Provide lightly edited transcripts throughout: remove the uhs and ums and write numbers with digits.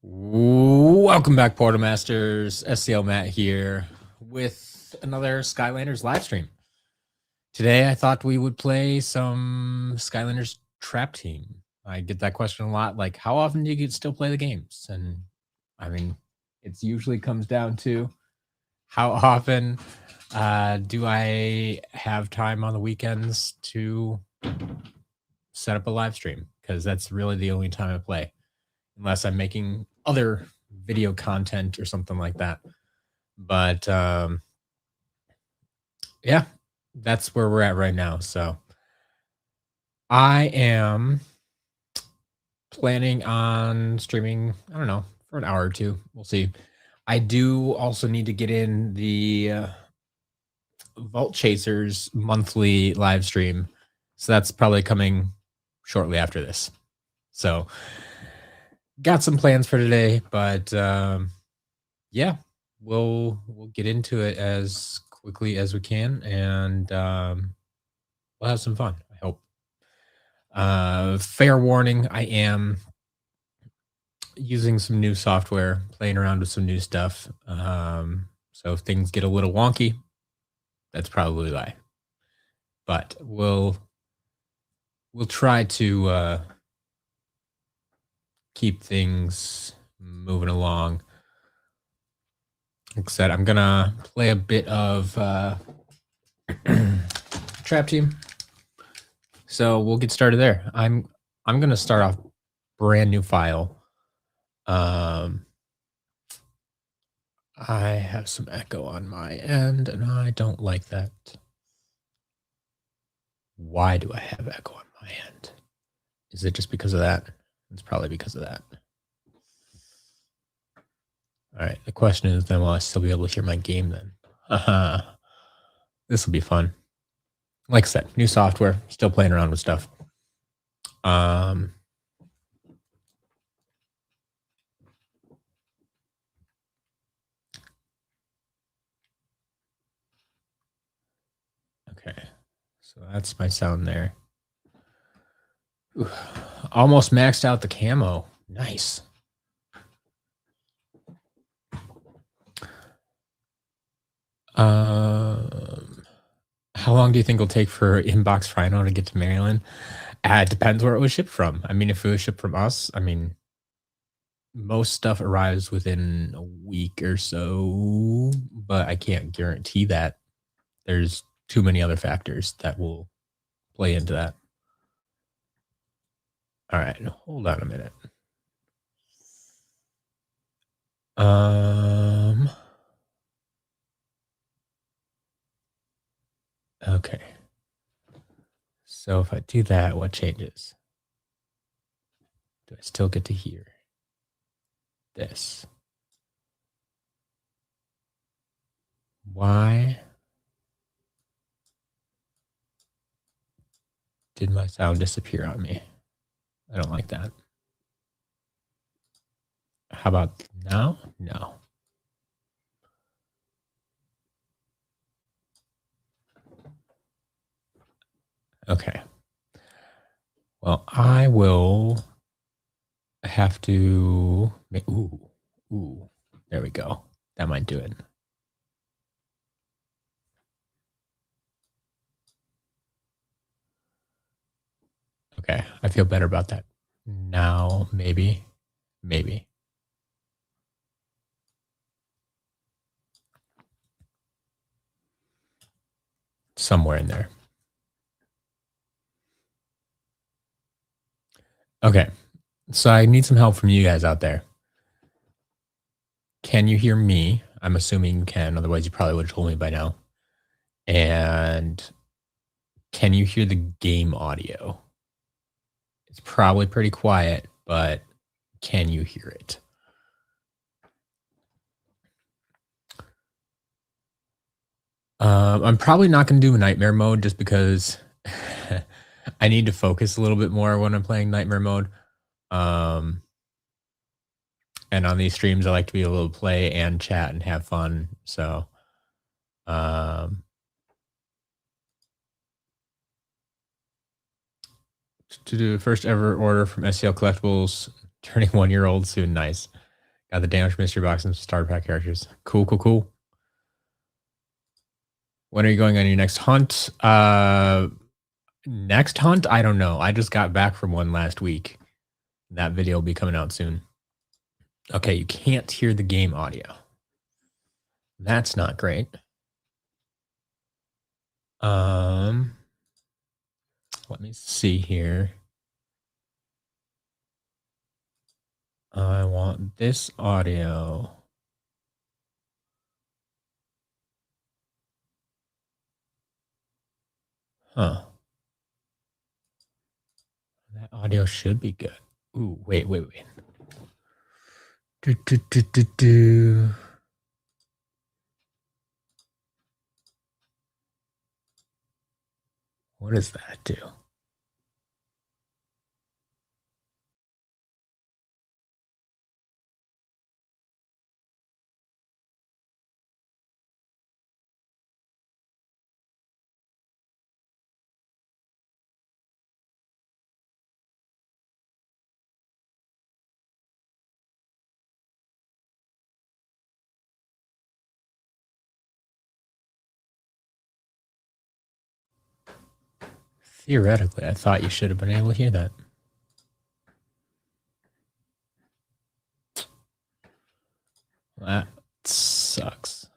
Welcome back, Portal Masters. SCL Matt here with another Skylanders live stream. Today, I thought we would play some Skylanders Trap Team. I get that question a lot, like, how often do you still play the games? And I mean, it usually comes down to how often do I have time on the weekends to set up a live stream? Because that's really the only time I play, unless I'm making other video content or something like that. But yeah, that's where we're at right now. So I am planning on streaming, I don't know, for an hour or two. We'll see. I do also need to get in the Vault Chasers monthly live stream. So that's probably coming shortly after this. So got some plans for today, but yeah, we'll get into it as quickly as we can, and we'll have some fun, I hope. Fair warning, I am using some new software, playing around with some new stuff. So if things get a little wonky, that's probably why. But we'll try to keep things moving along. Like I said, I'm gonna play a bit of Trap Team. So we'll get started there. I'm gonna start off brand new file. I have some echo on my end, and I don't like that. Why do I have echo on my end? Is it just because of that? It's probably because of that. All right, the question is then will I still be able to hear my game then? This will be fun. Like I said, new software, still playing around with stuff. Okay, so that's my sound there. Ooh, almost maxed out the camo. Nice. How long do you think it'll take for Inbox Rhino to get to Maryland? It depends where it was shipped from. I mean, if it was shipped from us, I mean, most stuff arrives within a week or so, but I can't guarantee that. There's too many other factors that will play into that. All right, hold on a minute. Okay. So if I do that, what changes? Do I still get to hear this? Why did my sound disappear on me? I don't like that. How about now? No. Okay. Well, I will have to make, ooh, there we go. That might do it. Okay, I feel better about that. Now, maybe. Somewhere in there. Okay, so I need some help from you guys out there. Can you hear me? I'm assuming you can, otherwise you probably would have told me by now. And can you hear the game audio? It's probably pretty quiet, but can you hear it? I'm probably not going to do nightmare mode just because I need to focus a little bit more when I'm playing nightmare mode. And on these streams, I like to be able to play and chat and have fun. So, to do the first ever order from SCL Collectibles, turning 1 year old soon. Nice. Got the damaged mystery box and starter pack characters. Cool, cool, cool. When are you going on your next hunt? Next hunt? I don't know. I just got back from one last week. That video will be coming out soon. Okay, you can't hear the game audio. That's not great. Let me see here. I want this audio. Huh. That audio should be good. Ooh, wait. Do. What does that do? Theoretically, I thought you should have been able to hear that. That sucks.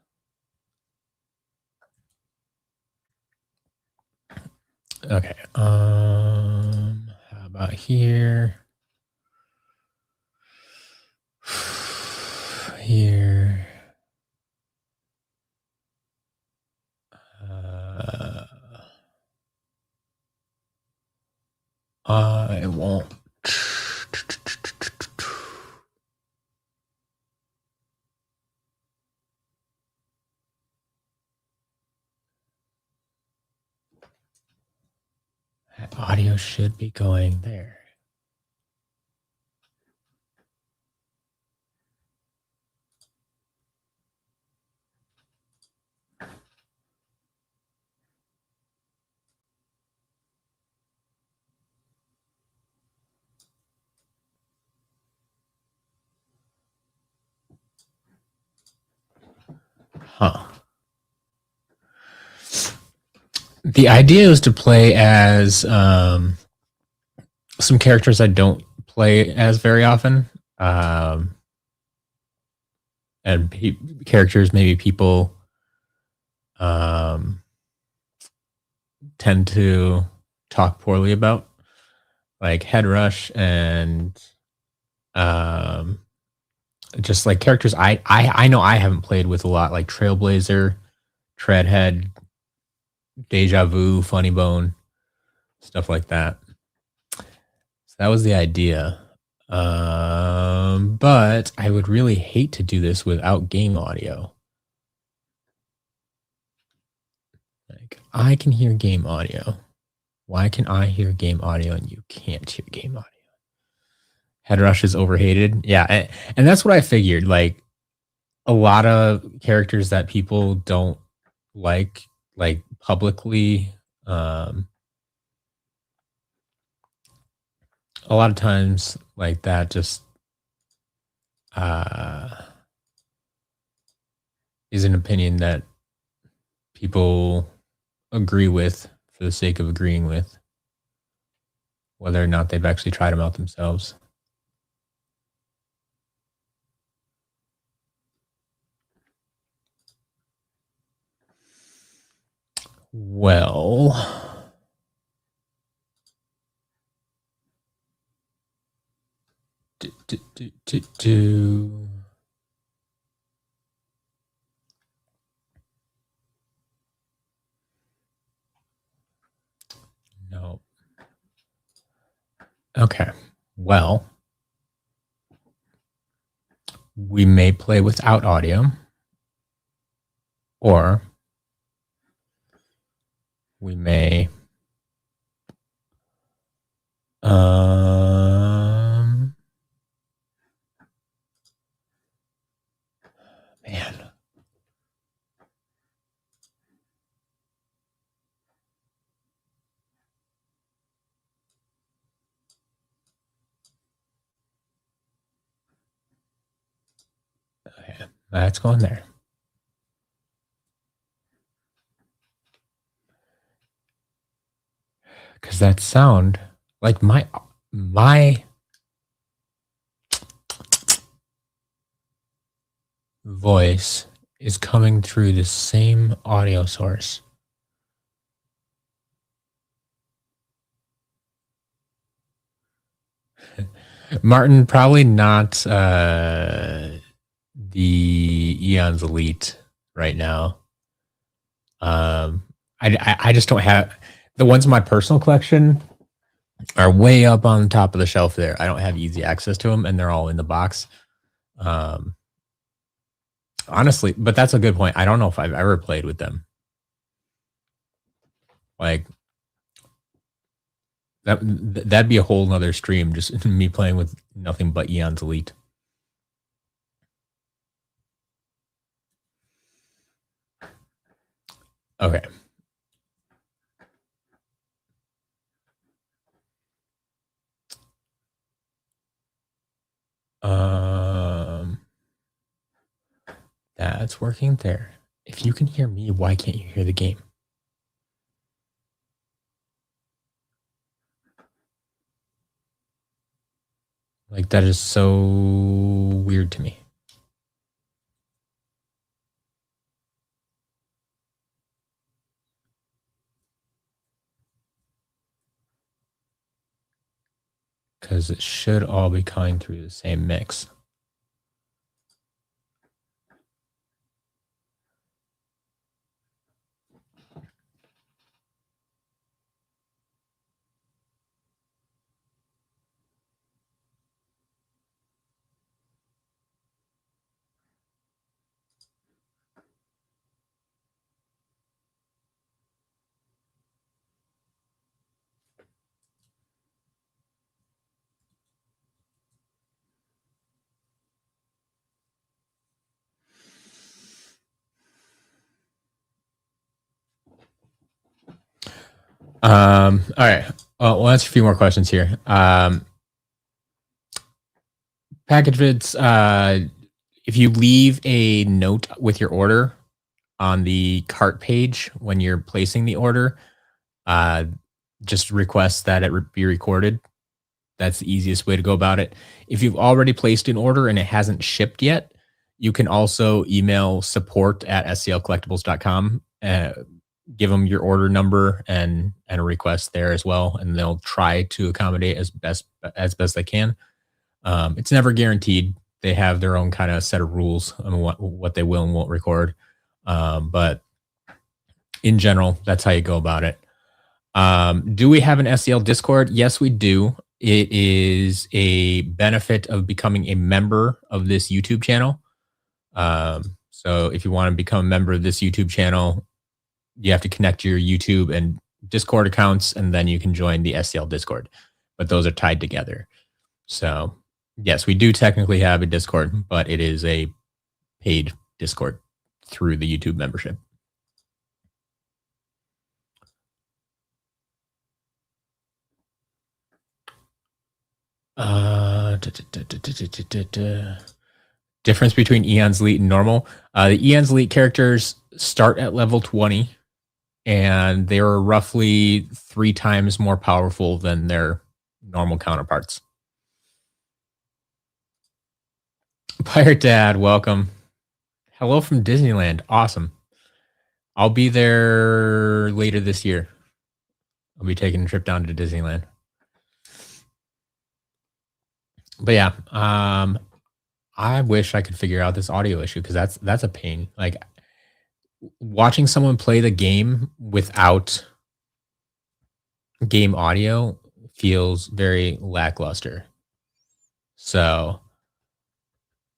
Okay. How about here? Here. I won't. That audio should be going there. Huh. The idea is to play as some characters I don't play as very often. And characters maybe people tend to talk poorly about, like Head Rush and just like characters I know I haven't played with a lot, like Trailblazer, Treadhead, Deja Vu, Funny Bone, stuff like that. So that was the idea. But I would really hate to do this without game audio. Like, I can hear game audio. Why can I hear game audio and you can't hear game audio? Head Rush is overhated. Yeah, and that's what I figured. Like a lot of characters that people don't like publicly, a lot of times like that just is an opinion that people agree with for the sake of agreeing with, whether or not they've actually tried them out themselves. Well, no. Okay. Well, we may play without audio, or we may man. Let's go in there. Because that sound, like my voice is coming through the same audio source. Martin, probably not the Eon's Elite right now. I just don't have the ones in my personal collection are way up on top of the shelf there. I don't have easy access to them, and they're all in the box. Honestly, but that's a good point. I don't know if I've ever played with them. Like that'd be a whole nother stream, just me playing with nothing but Eon's Elite. Okay. That's working there. If you can hear me, why can't you hear the game? Like that is so weird to me. Because it should all be coming through the same mix. All right. We'll answer a few more questions here. Package vids, if you leave a note with your order on the cart page when you're placing the order, just request that it be recorded. That's the easiest way to go about it. If you've already placed an order and it hasn't shipped yet, you can also email support@sclcollectibles.com. Give them your order number and a request there as well, and they'll try to accommodate as best they can. It's never guaranteed. They have their own kind of set of rules on what they will and won't record. But in general, that's how you go about it. Do we have an SCL Discord? Yes, we do. It is a benefit of becoming a member of this YouTube channel. So if you want to become a member of this YouTube channel, you have to connect your YouTube and Discord accounts, and then you can join the SCL Discord. But those are tied together. So yes, we do technically have a Discord, but it is a paid Discord through the YouTube membership. Difference between Eon's Elite and normal. The Eon's Elite characters start at level 20, and they are roughly 3 times more powerful than their normal counterparts. Pirate Dad, welcome. Hello from Disneyland. Awesome. I'll be there later this year. I'll be taking a trip down to Disneyland. But yeah, I wish I could figure out this audio issue because that's a pain. Like watching someone play the game without game audio feels very lackluster. So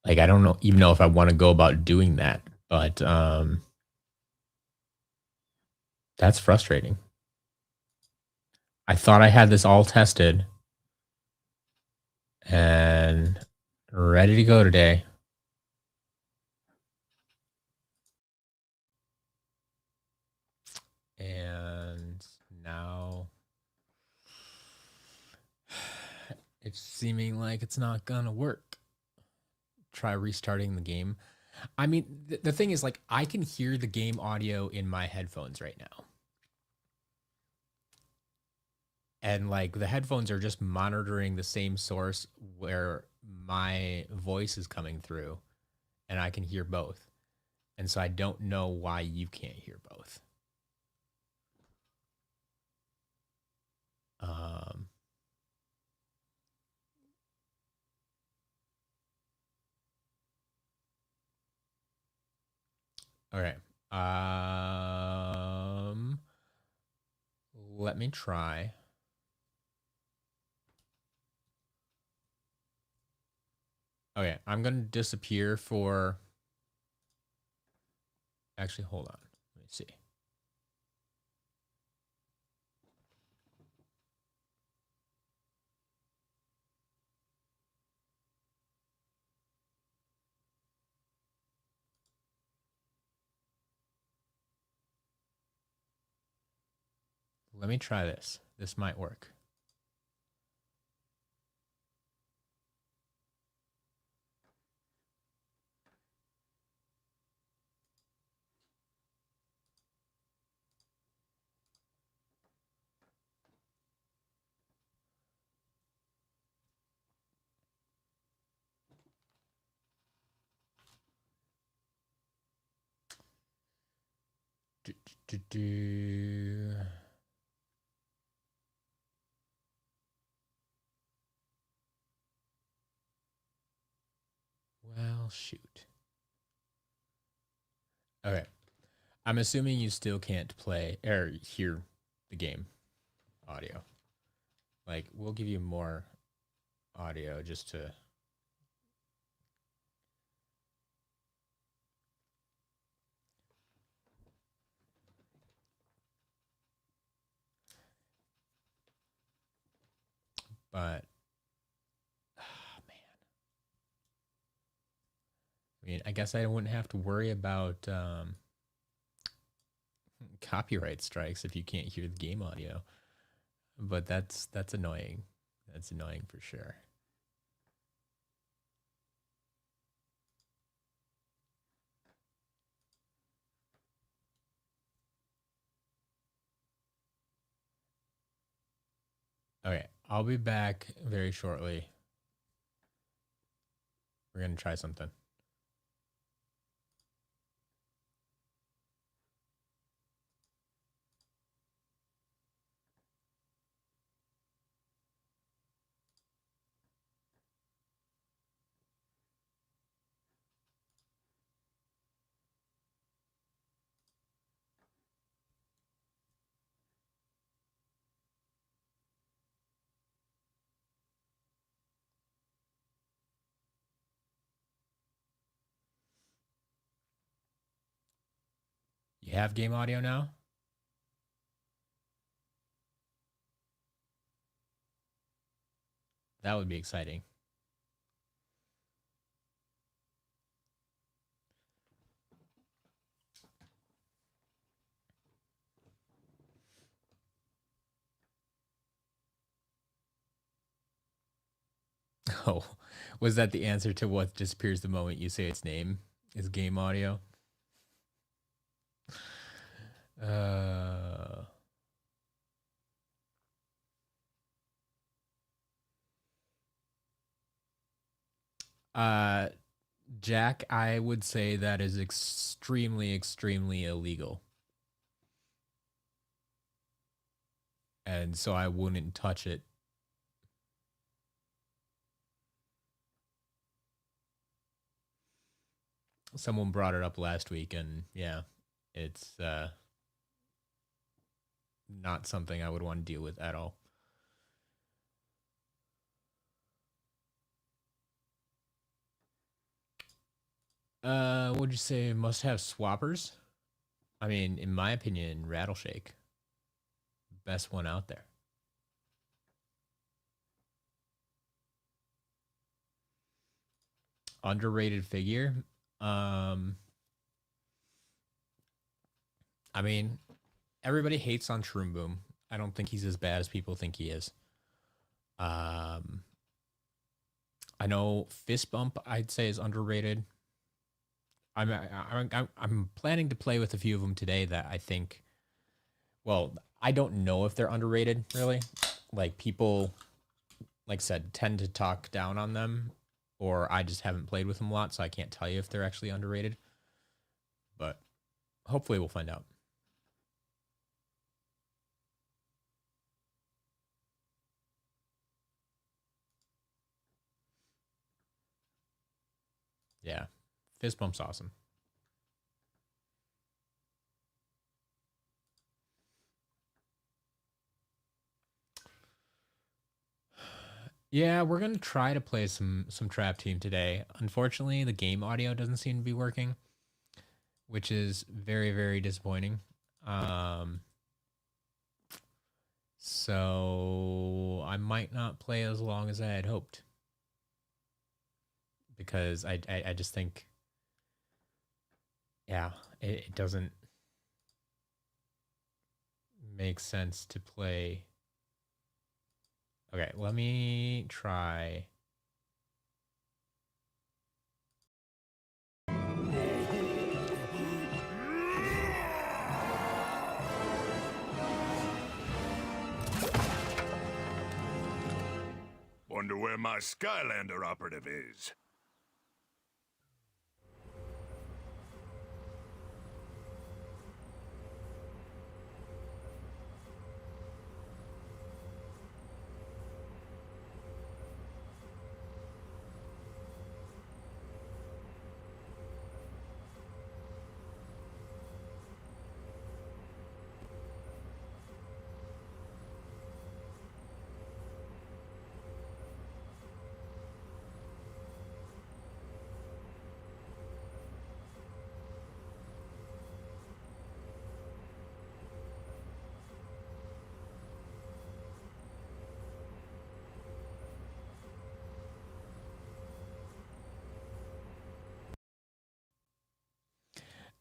like I don't even know if I want to go about doing that, but that's frustrating. I thought I had this all tested and ready to go today. And now it's seeming like it's not gonna work. Try restarting the game. I mean, the thing is, like, I can hear the game audio in my headphones right now. And like the headphones are just monitoring the same source where my voice is coming through, and I can hear both. And so I don't know why you can't hear both. Um, okay. Let me try. Okay, I'm gonna disappear for. Actually, hold on. Let me see. Let me try this. This might work. Do, do, do. Well, shoot. Okay. I'm assuming you still can't play or hear the game audio. Like, we'll give you more audio just to. But, man. I mean, I guess I wouldn't have to worry about copyright strikes if you can't hear the game audio. But that's annoying. That's annoying for sure. Okay, I'll be back very shortly. We're gonna try something. You have game audio now? That would be exciting. Oh, was that the answer to what disappears the moment you say its name? Is game audio? Uh, uh, Jack, I would say that is extremely, extremely illegal. And so I wouldn't touch it. Someone brought it up last week, and yeah, it's not something I would want to deal with at all. Would you say must have swappers? I mean, in my opinion, Rattleshake, best one out there. Underrated figure. Um, I mean, everybody hates on Shroom Boom. I don't think he's as bad as people think he is. Um, I know Fist Bump, I'd say, is underrated. I'm planning to play with a few of them today that I think. Well, I don't know if they're underrated really. Like people, like I said, tend to talk down on them, or I just haven't played with them a lot, so I can't tell you if they're actually underrated. But hopefully, we'll find out. Yeah, fist bump's awesome. Yeah, we're gonna try to play some trap team today. Unfortunately, the game audio doesn't seem to be working, which is very disappointing. So I might not play as long as I had hoped because I just think, yeah, it doesn't make sense to play. Okay, let me try. Wonder where my Skylander operative is.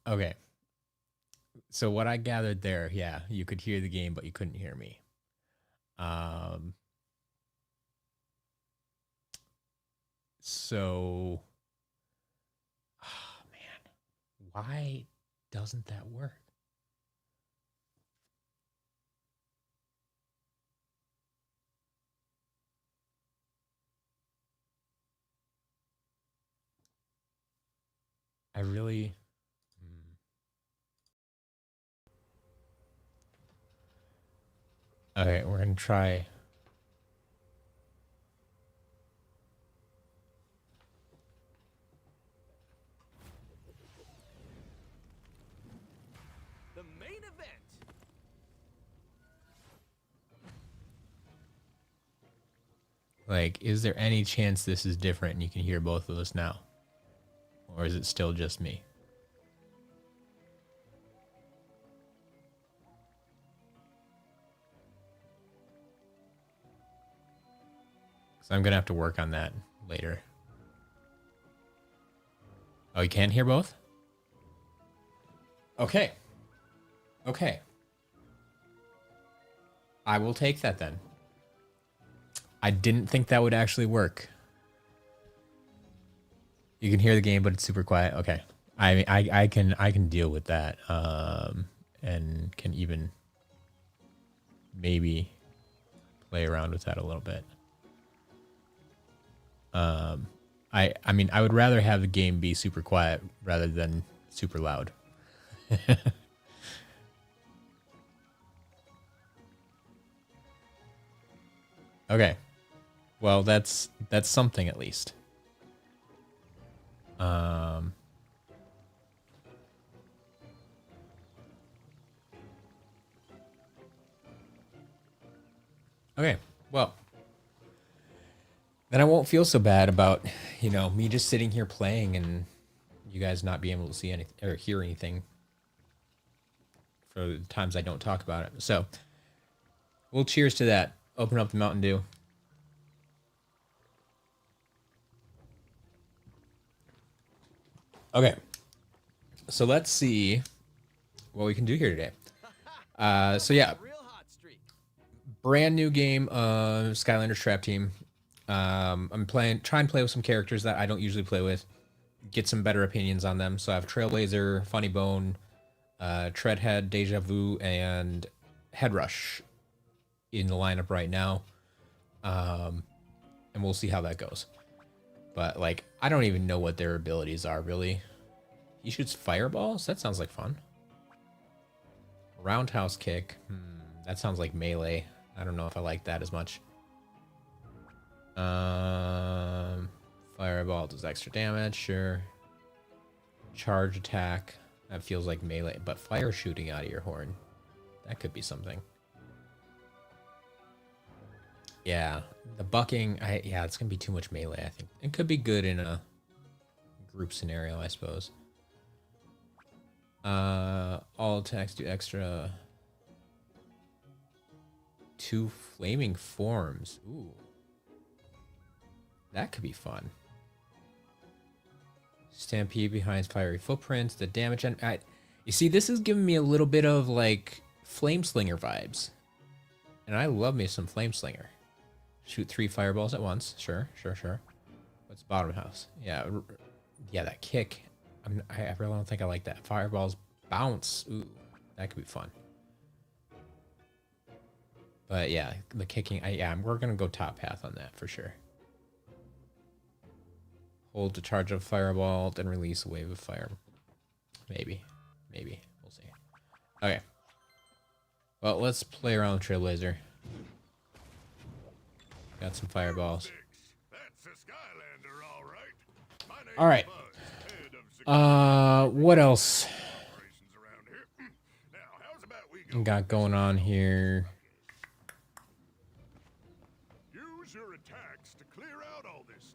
Okay. So what I gathered there, yeah, you could hear the game, but you couldn't hear me. So, oh man, why doesn't that work? I really. Okay, we're gonna try. The main event. Like, is there any chance this is different and you can hear both of us now? Or is it still just me? Because I'm going to have to work on that later. Oh, you can't hear both? Okay. Okay. I will take that then. I didn't think that would actually work. You can hear the game, but it's super quiet. Okay. I mean, I can deal with that. And can even maybe play around with that a little bit. I mean, I would rather have the game be super quiet rather than super loud. Okay. Well, that's something at least. Okay. Well, then I won't feel so bad about, me just sitting here playing and you guys not being able to see anything or hear anything for the times I don't talk about it. So, well, cheers to that. Open up the Mountain Dew. Okay. So let's see what we can do here today. So yeah, brand new game of Skylanders Trap Team. I'm trying to play with some characters that I don't usually play with. get some better opinions on them. So I have Trailblazer, Funny Bone, Treadhead, Deja Vu, and Head Rush in the lineup right now. And we'll see how that goes. But, like, I don't even know what their abilities are, really. He shoots fireballs? That sounds like fun. Roundhouse kick. That sounds like melee. I don't know if I like that as much. Fireball does extra damage, sure. Charge attack. That feels like melee. But fire shooting out of your horn. That could be something. Yeah. The bucking. Yeah, it's going to be too much melee, I think. It could be good in a group scenario, I suppose. All attacks do extra 2 flaming forms. Ooh. That could be fun. Stampede behind fiery footprints. The damage. You see, this is giving me a little bit of like Flame Slinger vibes. And I love me some Flame Slinger. Shoot 3 fireballs at once. Sure. What's bottom house? Yeah, that kick. I really don't think I like that. Fireballs bounce. Ooh, that could be fun. But yeah, the kicking. We're gonna go top path on that for sure. Hold to charge up fireball, then release a wave of fire. Maybe. We'll see. Okay. Well, let's play around with Trailblazer. Got some fireballs. That's a Skylander, all right. What else got going on here? Use your attacks to clear out all this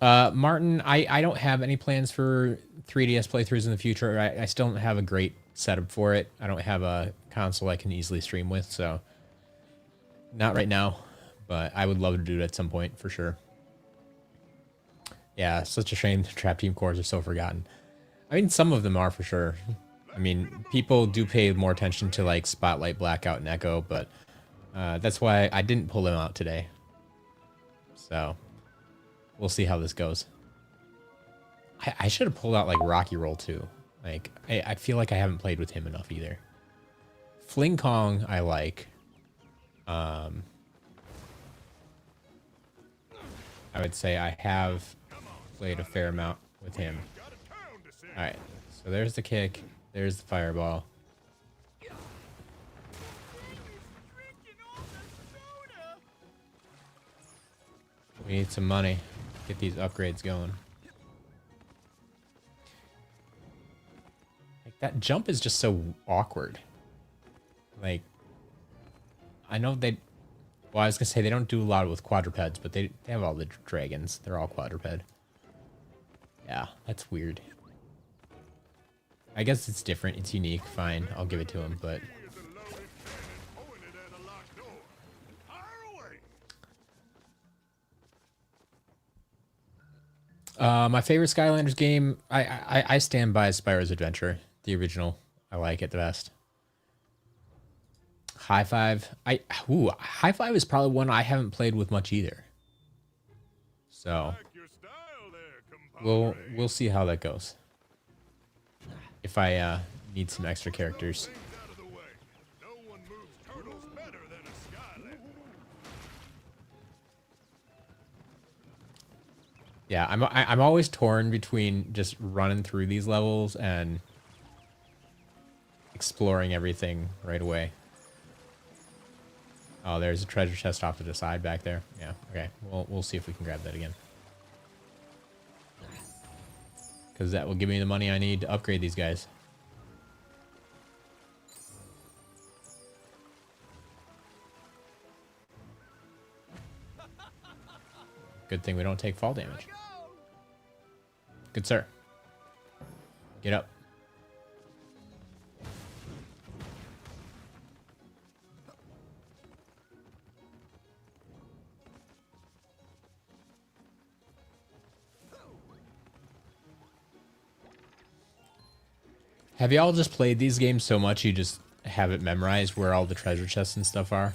stuff. Martin, I don't have any plans for 3DS playthroughs in the future. I still don't have a great setup for it. I don't have a console I can easily stream with, so not right now, but I would love to do it at some point for sure. Yeah, such a shame the Trap Team cores are so forgotten. I mean, some of them are for sure. I mean, people do pay more attention to like Spotlight, Blackout, and Echo, but that's why I didn't pull them out today. So we'll see how this goes. I should have pulled out like Rocky Roll too. Like I feel like I haven't played with him enough either. Fling Kong I like. I would say I have played a fair amount with him. All right, so there's the kick. There's the fireball. We need some money. Get these upgrades going. Like that jump is just so awkward. Like, I know they. Well, I was gonna say they don't do a lot with quadrupeds, but they have all the dragons. They're all quadruped. Yeah, that's weird. I guess it's different. It's unique. Fine, I'll give it to him. But my favorite Skylanders game, I stand by Spyro's Adventure, the original. I like it the best. High Five. High Five is probably one I haven't played with much either. So we'll see how that goes. If I need some extra characters. Yeah, I'm always torn between just running through these levels and exploring everything right away. Oh, there's a treasure chest off to the side back there. Yeah, okay. We'll see if we can grab that again. Because that will give me the money I need to upgrade these guys. Good thing we don't take fall damage. Good sir. Get up. Have y'all just played these games so much you just have it memorized where all the treasure chests and stuff are?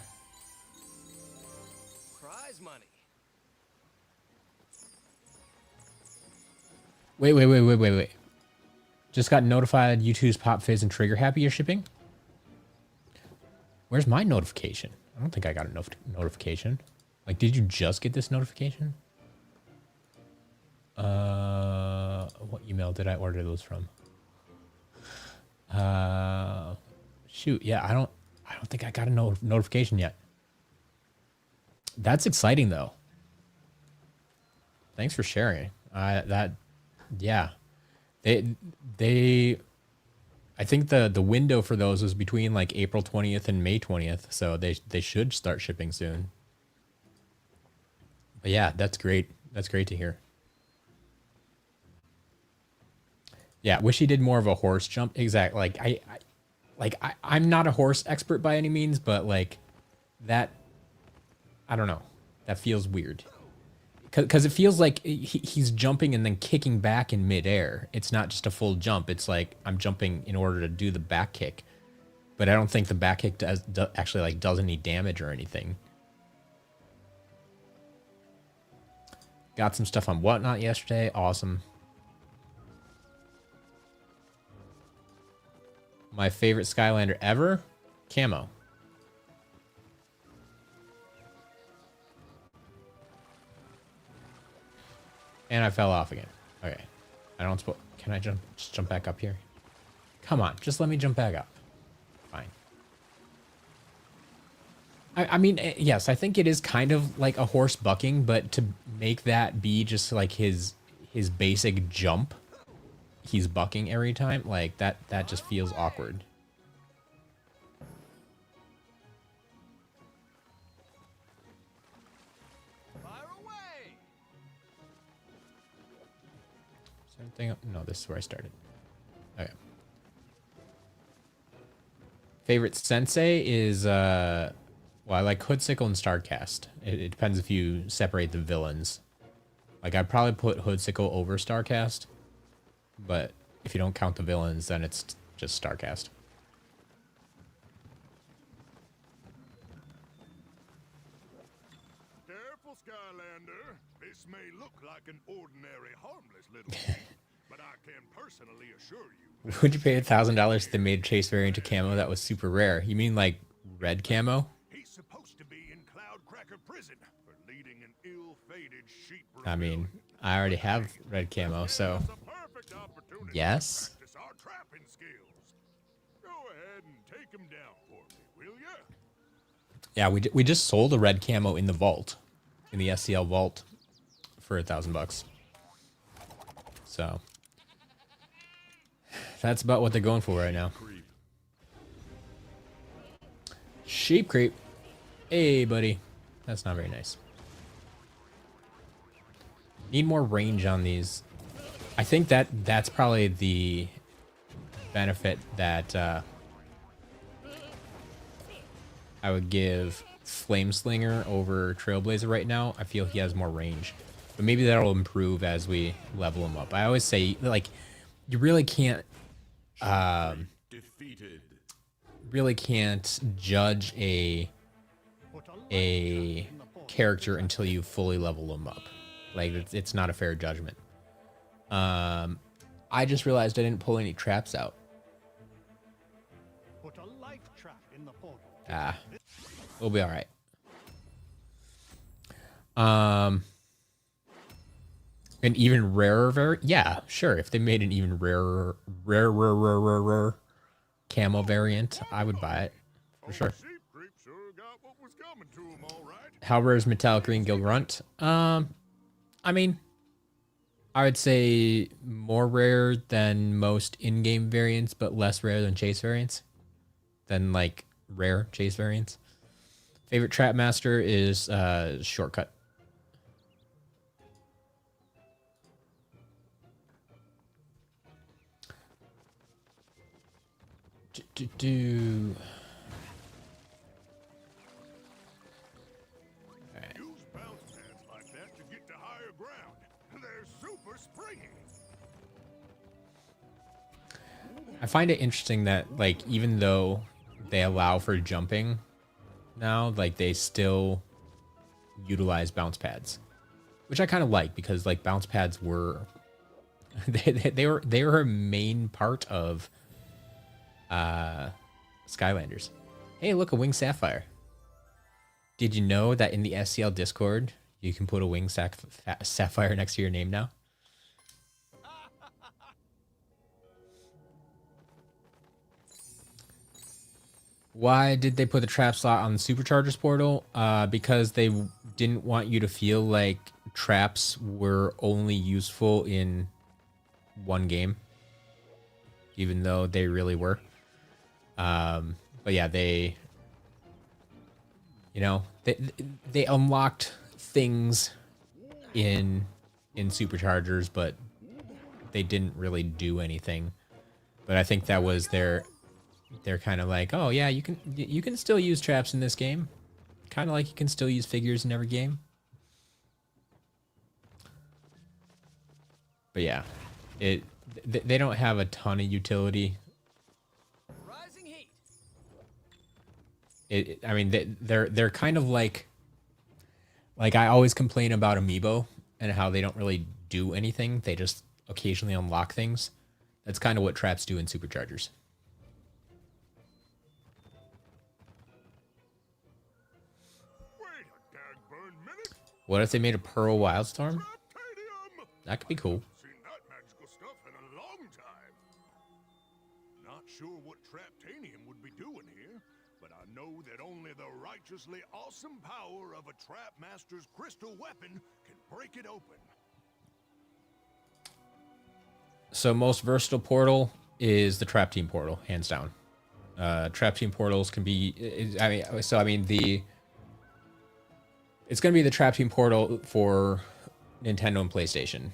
Prize money. Wait. Just got notified YouTube's Pop Fizz and Trigger Happy are shipping. Where's my notification? I don't think I got a notification. Like, did you just get this notification? What email did I order those from? Shoot, yeah, I don't think I got a notification yet. That's exciting though. Thanks for sharing. Yeah. I think the window for those was between like April 20th and May 20th, so they should start shipping soon. But yeah, that's great. That's great to hear. Yeah, wish he did more of a horse jump. Exactly. I'm not a horse expert by any means, but like that, I don't know. That feels weird. Because it feels like he's jumping and then kicking back in midair. It's not just a full jump. It's like I'm jumping in order to do the back kick. But I don't think the back kick does any damage or anything. Got some stuff on Whatnot yesterday. Awesome. My favorite Skylander ever? Camo. And I fell off again. Okay. I don't suppose... Can I just jump back up here? Come on. Just let me jump back up. Fine. I mean, yes, I think it is kind of like a horse bucking, but to make that be just like his basic jump, he's bucking every time, like that just feels awkward. No, this is where I started. Okay. Favorite sensei is well, I like Hoodsickle and Starcast. It depends if you separate the villains. Like I'd probably put Hoodsickle over Starcast, but if you don't count the villains, then it's just Starcast. Careful, Skylander. This may look like an ordinary, harmless little thing, but I can personally assure you. Would you pay $1,000 if they made a chase variant to camo that was super rare? You mean like red camo? He's supposed to be in Cloudcracker prison for leading an ill-fated sheep. I mean, I already have red camo, so yes. To practice our trapping skills. Go ahead and take him down for me, will ya? Yeah, we just sold a red camo in the vault, in the SCL vault, for $1,000. So that's about what they're going for right now. Sheep creep. Hey, buddy. That's not very nice. Need more range on these. I think that's probably the benefit that I would give Flameslinger over Trailblazer right now. I feel he has more range. But maybe that'll improve as we level him up. I always say, like, you really can't judge a character until you fully level him up. Like, it's not a fair judgment. I just realized I didn't pull any traps out. Put a life trap in the portal. Ah, we'll be all right. An even rarer yeah, sure. If they made an even rarer camo variant, I would buy it for sure. How rare is metallic green Gil Grunt? I mean, I would say more rare than most in-game variants, but less rare than chase variants. Than like rare chase variants. Favorite trap master is Shortcut. Use bounce pads like that to get to higher ground. They're super springy. I find it interesting that, like, even though they allow for jumping now, like, they still utilize bounce pads, which I kind of like because, like, bounce pads were They were a main part of Skylanders. Hey, look, a winged sapphire. Did you know that in the SCL Discord you can put a winged sapphire next to your name now? Why did they put the trap slot on the Superchargers portal? Because they didn't want you to feel like traps were only useful in one game, even though they really were. But yeah, they, you know, they unlocked things in Superchargers, but they didn't really do anything. But I think that was they're kind of like, oh yeah, you can still use traps in this game, kind of like you can still use figures in every game. But yeah, they don't have a ton of utility. Rising heat. I mean, they're kind of like I always complain about Amiibo and how they don't really do anything. They just occasionally unlock things. That's kind of what traps do in Superchargers. Wait a dag-burn minute. What if they made a Pearl Wildstorm? Traptanium! That could be cool. Seen that magical stuff in a long time. Not sure what Traptanium would be doing here, but I know that only the righteously awesome power of a Trap Master's crystal weapon can break it open. So most versatile portal is the Trap Team portal, hands down. Trap Team portals can be, it's going to be the Trap Team portal for Nintendo and PlayStation,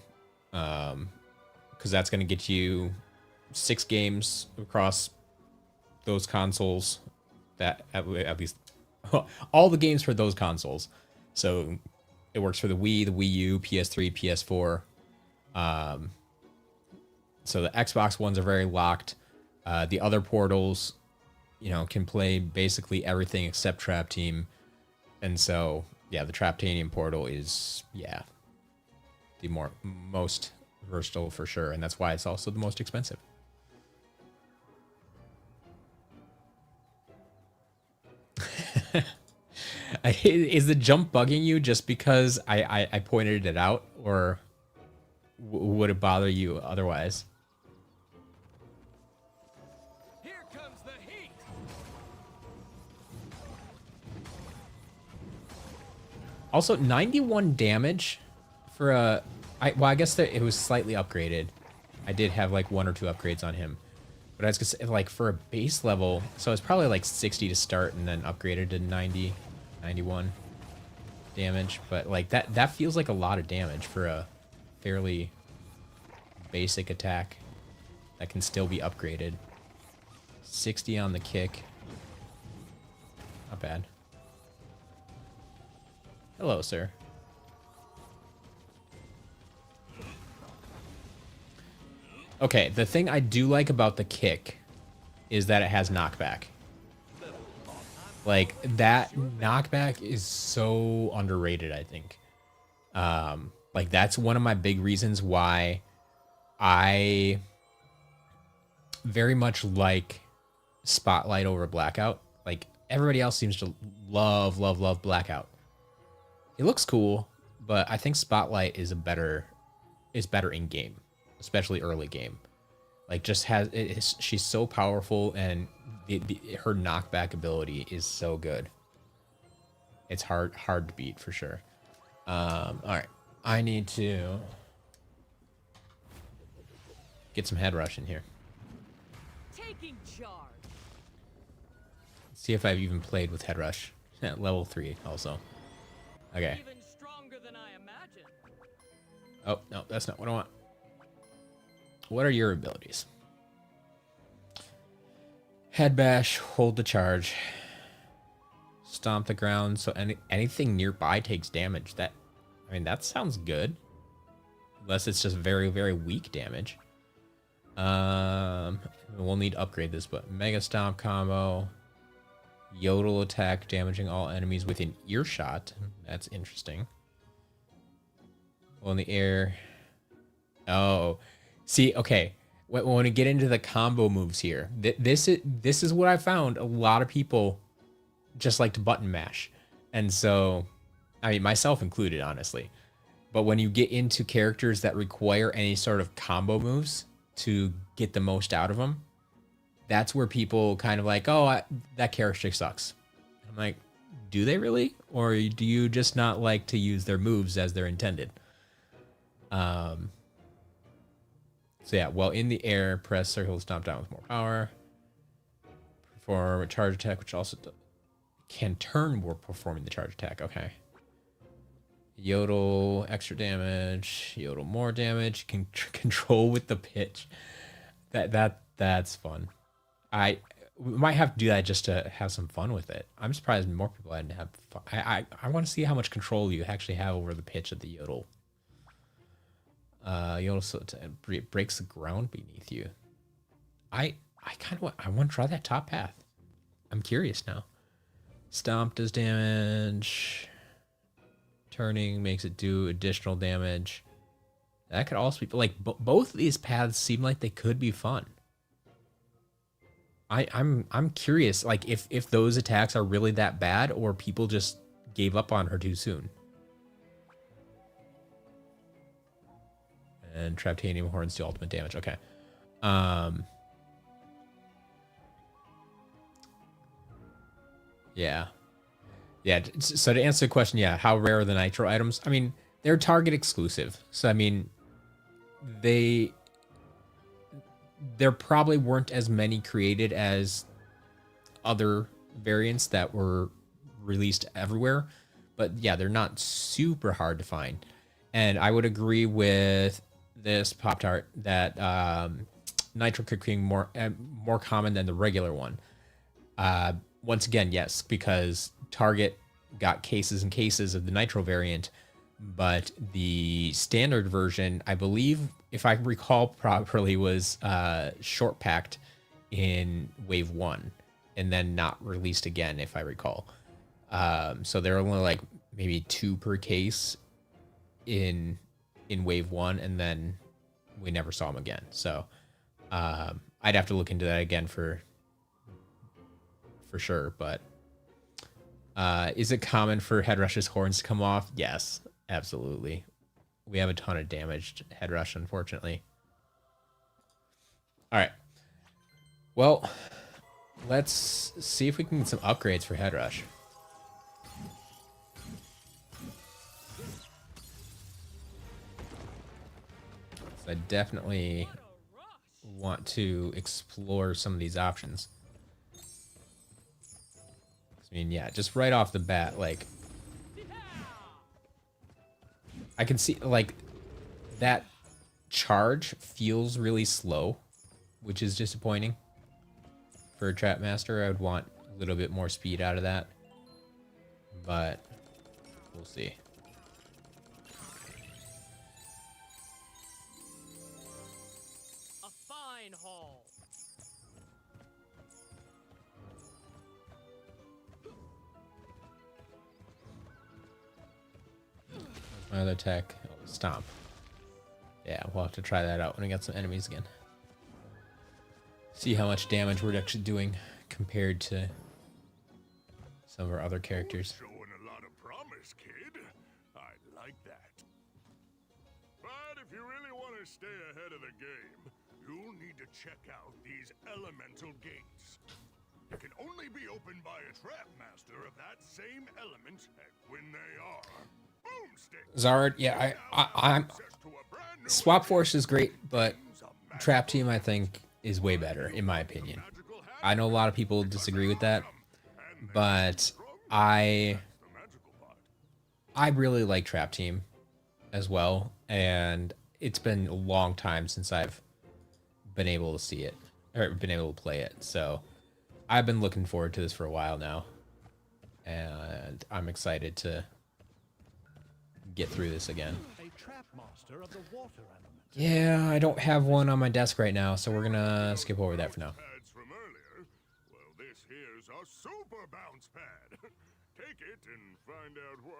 because that's going to get you 6 games across those consoles. That at least all the games for those consoles. So it works for the Wii, the Wii U, PS3, PS4. So the Xbox ones are very locked. The other portals, you know, can play basically everything except Trap Team. And so, yeah, the Traptanium portal is, yeah, the most versatile for sure. And that's why it's also the most expensive. Is the jump bugging you just because I pointed it out, or would it bother you otherwise? Here comes the heat. Also, 91 damage for a... well, I guess that it was slightly upgraded. I did have like 1 or 2 upgrades on him. But I was gonna say, like, for a base level, so it's probably like 60 to start and then upgraded to 90, 91 damage. But like that feels like a lot of damage for a fairly basic attack that can still be upgraded. 60 on the kick. Not bad. Hello, sir. Okay, the thing I do like about the kick is that it has knockback. Like, that knockback is so underrated, I think. Like, that's one of my big reasons why I very much like Spotlight over Blackout. Like, everybody else seems to love Blackout. It looks cool, but I think Spotlight is better in game, especially early game. Like, just she's so powerful, and her knockback ability is so good. It's hard to beat for sure. All right, I need to get some head rush in here. Taking charge. See if I've even played with head rush at level 3 also. Okay. Even stronger than I imagined. Oh, no, that's not what I want. What are your abilities? Head bash, hold the charge, stomp the ground. So anything nearby takes damage. That sounds good. Unless it's just very, very weak damage. We'll need to upgrade this, but Mega Stomp combo. Yodel attack, damaging all enemies within earshot. That's interesting. Well, in the air. Oh, See, okay, when we get into the combo moves here, this is what I found. A lot of people just like to button mash, and so, I mean, myself included, honestly. But when you get into characters that require any sort of combo moves to get the most out of them, that's where people kind of like, oh, that character sucks. I'm like, do they really? Or do you just not like to use their moves as they're intended? So yeah, while in the air, press circle to stomp down with more power. Perform a charge attack, which also can turn while performing the charge attack. Okay. Yodel, extra damage. Yodel, more damage. Can control with the pitch. That's fun. We might have to do that just to have some fun with it. I'm surprised more people hadn't have fun. I want to see how much control you actually have over the pitch of the yodel. Yodel so it breaks the ground beneath you. I want to try that top path. I'm curious now. Stomp does damage. Turning makes it do additional damage. That could also be like both of these paths seem like they could be fun. I'm curious, like if those attacks are really that bad or people just gave up on her too soon. And Traptanium horns do ultimate damage. Okay. Yeah. Yeah, so to answer the question, yeah, how rare are the Nitro items? I mean, they're Target exclusive. So, I mean, there probably weren't as many created as other variants that were released everywhere. But yeah, they're not super hard to find. And I would agree with this Pop-Tart that Nitro could be more common than the regular one. Once again, yes, because Target got cases and cases of the Nitro variant, but the standard version, I believe, if I recall properly, was short packed in Wave 1 and then not released again, if I recall. So there are only like maybe 2 per case in Wave 1, and then we never saw them again. So I'd have to look into that again for sure, but is it common for Head Rush's horns to come off? Yes, absolutely. We have a ton of damaged Head Rush, unfortunately. All right. Well, let's see if we can get some upgrades for Head Rush. So I definitely want to explore some of these options. I mean, yeah, just right off the bat, like, I can see, like, that charge feels really slow, which is disappointing. For a Trap Master, I would want a little bit more speed out of that, but we'll see. A fine haul. My other attack, stomp. Yeah, we'll have to try that out when we get some enemies again. See how much damage we're actually doing compared to some of our other characters. Showing a lot of promise, kid. I like that. But if you really want to stay ahead of the game, you'll need to check out these elemental gates. They can only be opened by a Trap Master of that same element, and when they are, Zard, yeah, I'm Swap Force is great, but Trap Team I think is way better in my opinion. I know a lot of people disagree with that, but I really like Trap Team as well, and it's been a long time since I've been able to see it or been able to play it. So I've been looking forward to this for a while now, and I'm excited to get through this again. A trap master of the water element. Yeah, I don't have one on my desk right now, so we're gonna skip over that for now. Pads from earlier. Well, this here's a super bounce pad. Take it and find out why.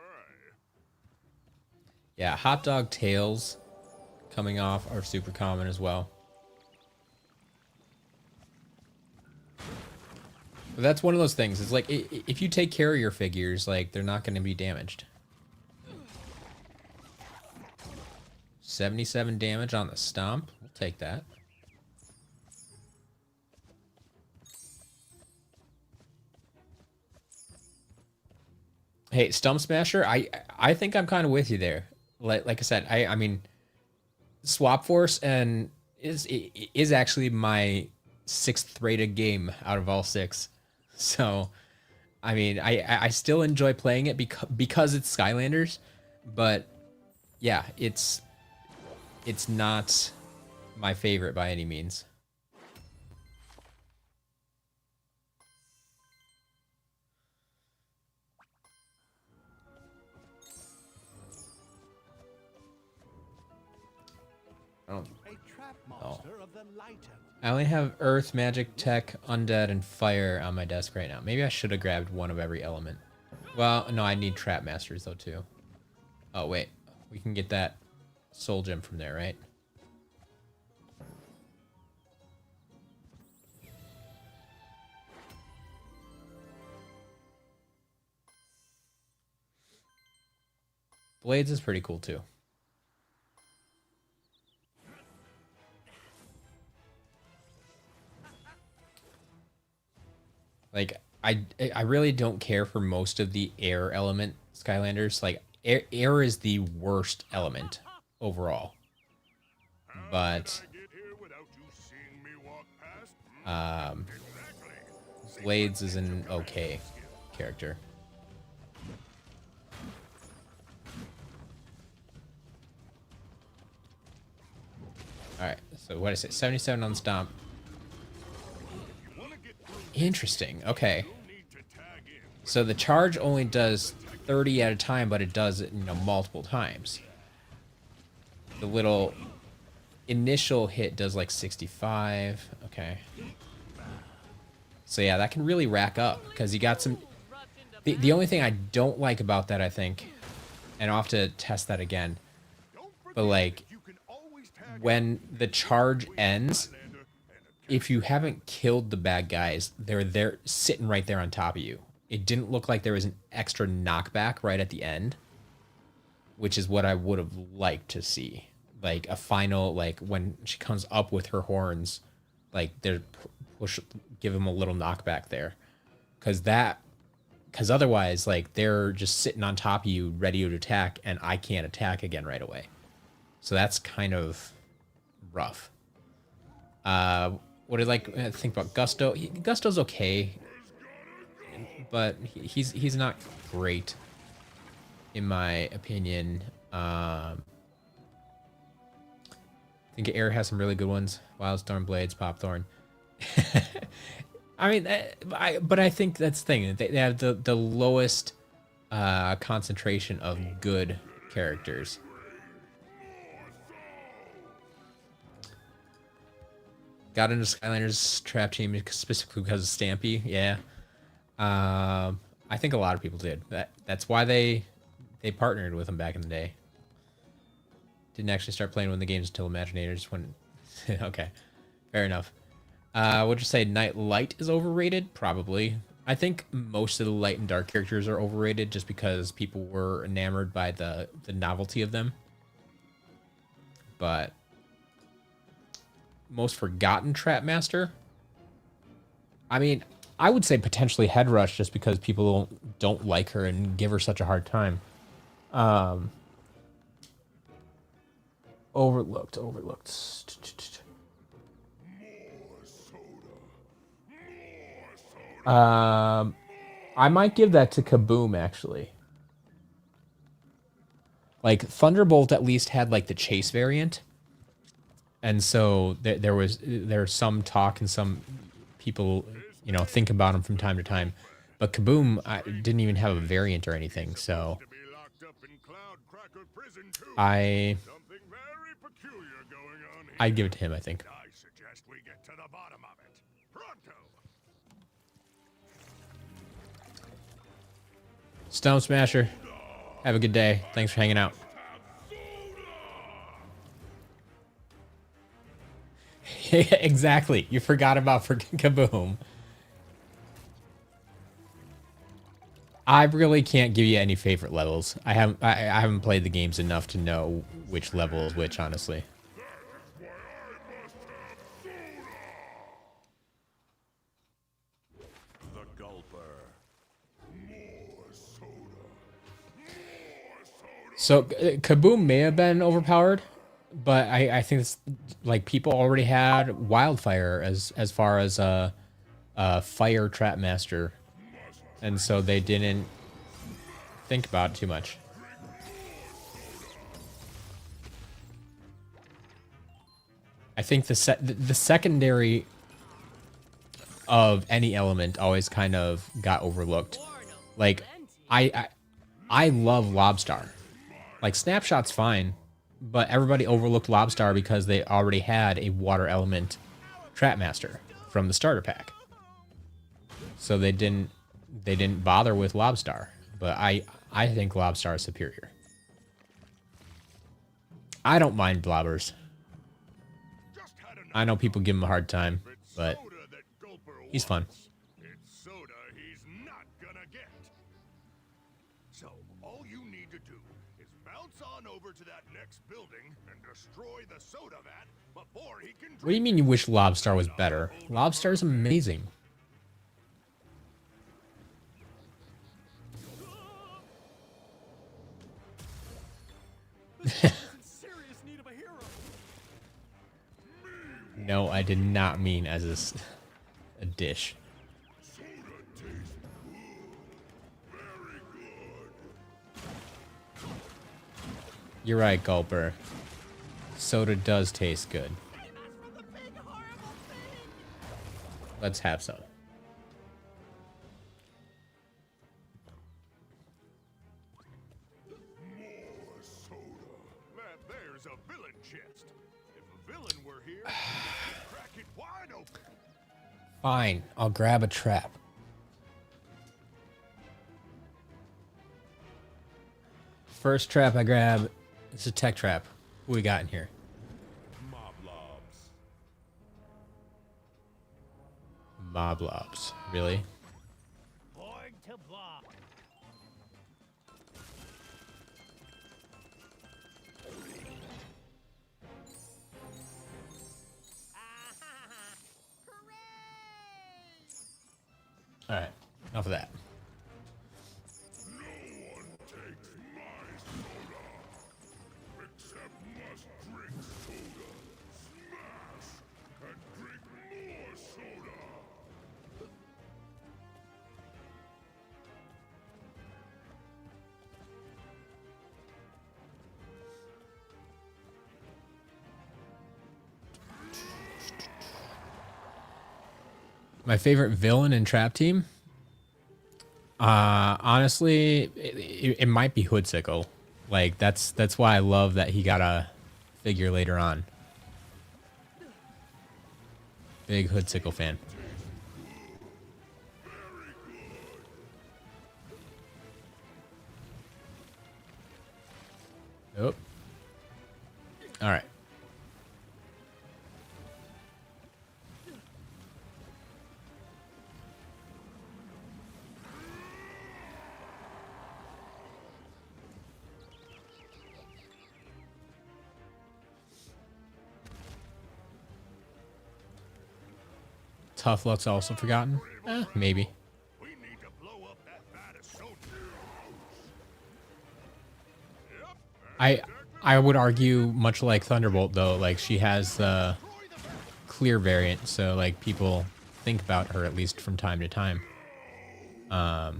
Yeah, Hot Dog Tails coming off are super common as well. But that's one of those things. It's like, if you take care of your figures, like, they're not going to be damaged. 77 damage on the stomp. We'll take that. Hey, Stump Smasher, I think I'm kind of with you there. Like I said, I mean, Swap Force and is actually my 6th rated game out of all 6. So, I mean, I still enjoy playing it because it's Skylanders, but yeah, it's not my favorite by any means. A trap master of the light element. I only have Earth, Magic, Tech, Undead, and Fire on my desk right now. Maybe I should have grabbed one of every element. Well, no, I need Trap Masters though too. Oh wait, we can get that Soul Gem from there, right? Blades is pretty cool too. Like, I really don't care for most of the air element Skylanders. Like, air is the worst element overall. But Blades is an okay character. Alright, so what is it? 77 on Stomp. Interesting. Okay. So the charge only does 30 at a time, but it does it, multiple times. The little initial hit does like 65. Okay. So yeah, that can really rack up because you got some. The only thing I don't like about that, I think, and I'll have to test that again, but like when the charge ends, if you haven't killed the bad guys, they're sitting right there on top of you. It didn't look like there was an extra knockback right at the end, which is what I would have liked to see. Like a final, like when she comes up with her horns, like they're give them a little knockback there, because otherwise, like they're just sitting on top of you, ready to attack, and I can't attack again right away. So that's kind of rough. What did I think about Gusto? Gusto's okay, but he's not great in my opinion. I think Air has some really good ones. Wildstorm, Blades, Popthorn. I mean, but I think that's the thing. They have the lowest concentration of good characters. Got into Skylanders trap team specifically because of Stampy. Yeah, I think a lot of people did. That's why they partnered with him back in the day. Didn't actually start playing when the games until Imaginators. When okay, fair enough. Would you say Night Light is overrated? Probably. I think most of the light and dark characters are overrated just because people were enamored by the novelty of them. But most forgotten Trap Master? I mean, I would say potentially Head Rush just because people don't like her and give her such a hard time. Overlooked. I might give that to Kaboom, actually. Like, Thunderbolt at least had, like, the chase variant. And so there's some talk and some people, think about him from time to time. But Kaboom didn't even have a variant or anything, so I'd give it to him, I think. I suggest we get to the bottom of it. Pronto. Stone Smasher, have a good day. Thanks for hanging out. Exactly. You forgot about freaking Kaboom. I really can't give you any favorite levels. I haven't played the games enough to know which level is which, honestly. The Gulper. More soda. So Kaboom may have been overpowered, but I think it's like people already had Wildfire as far as a fire trap master, and so they didn't think about it too much. I think the secondary of any element always kind of got overlooked. Like I love Lobstar. Like Snapshot's fine, but everybody overlooked Lobstar because they already had a water element trap master from the starter pack. So they didn't bother with Lobstar, but I think Lobstar is superior. I don't mind Blobbers. I know people give him a hard time, but he's fun. It's soda he's not gonna get. So all you need to do is bounce on over to that next building and destroy the soda vat before he can. What do you mean you wish Lobstar was better? Lobstar is amazing. Serious need of a hero. No, I did not mean as a dish. Soda tastes good. Very good. You're right, Gulper. Soda does taste good. Let's have some. More soda. That there's a villain chest. If a villain were here, he'd crack it wide open. Fine, I'll grab a trap. First trap I grab is a tech trap. Who we got in here? Mob lobs. Moblobs. Really? Born to block. Alright, enough of that. No one takes my soda. Except must drink soda. Smash and drink more soda. My favorite villain in Trap Team? Honestly, it might be Hoodsickle. Like that's why I love that he got a figure later on. Big Hoodsickle fan. Oh. All right. Tough Luck's also forgotten. Maybe. We need to blow up that vat of soda. Yep. I would argue much like Thunderbolt though, like she has the clear variant, so like people think about her at least from time to time. I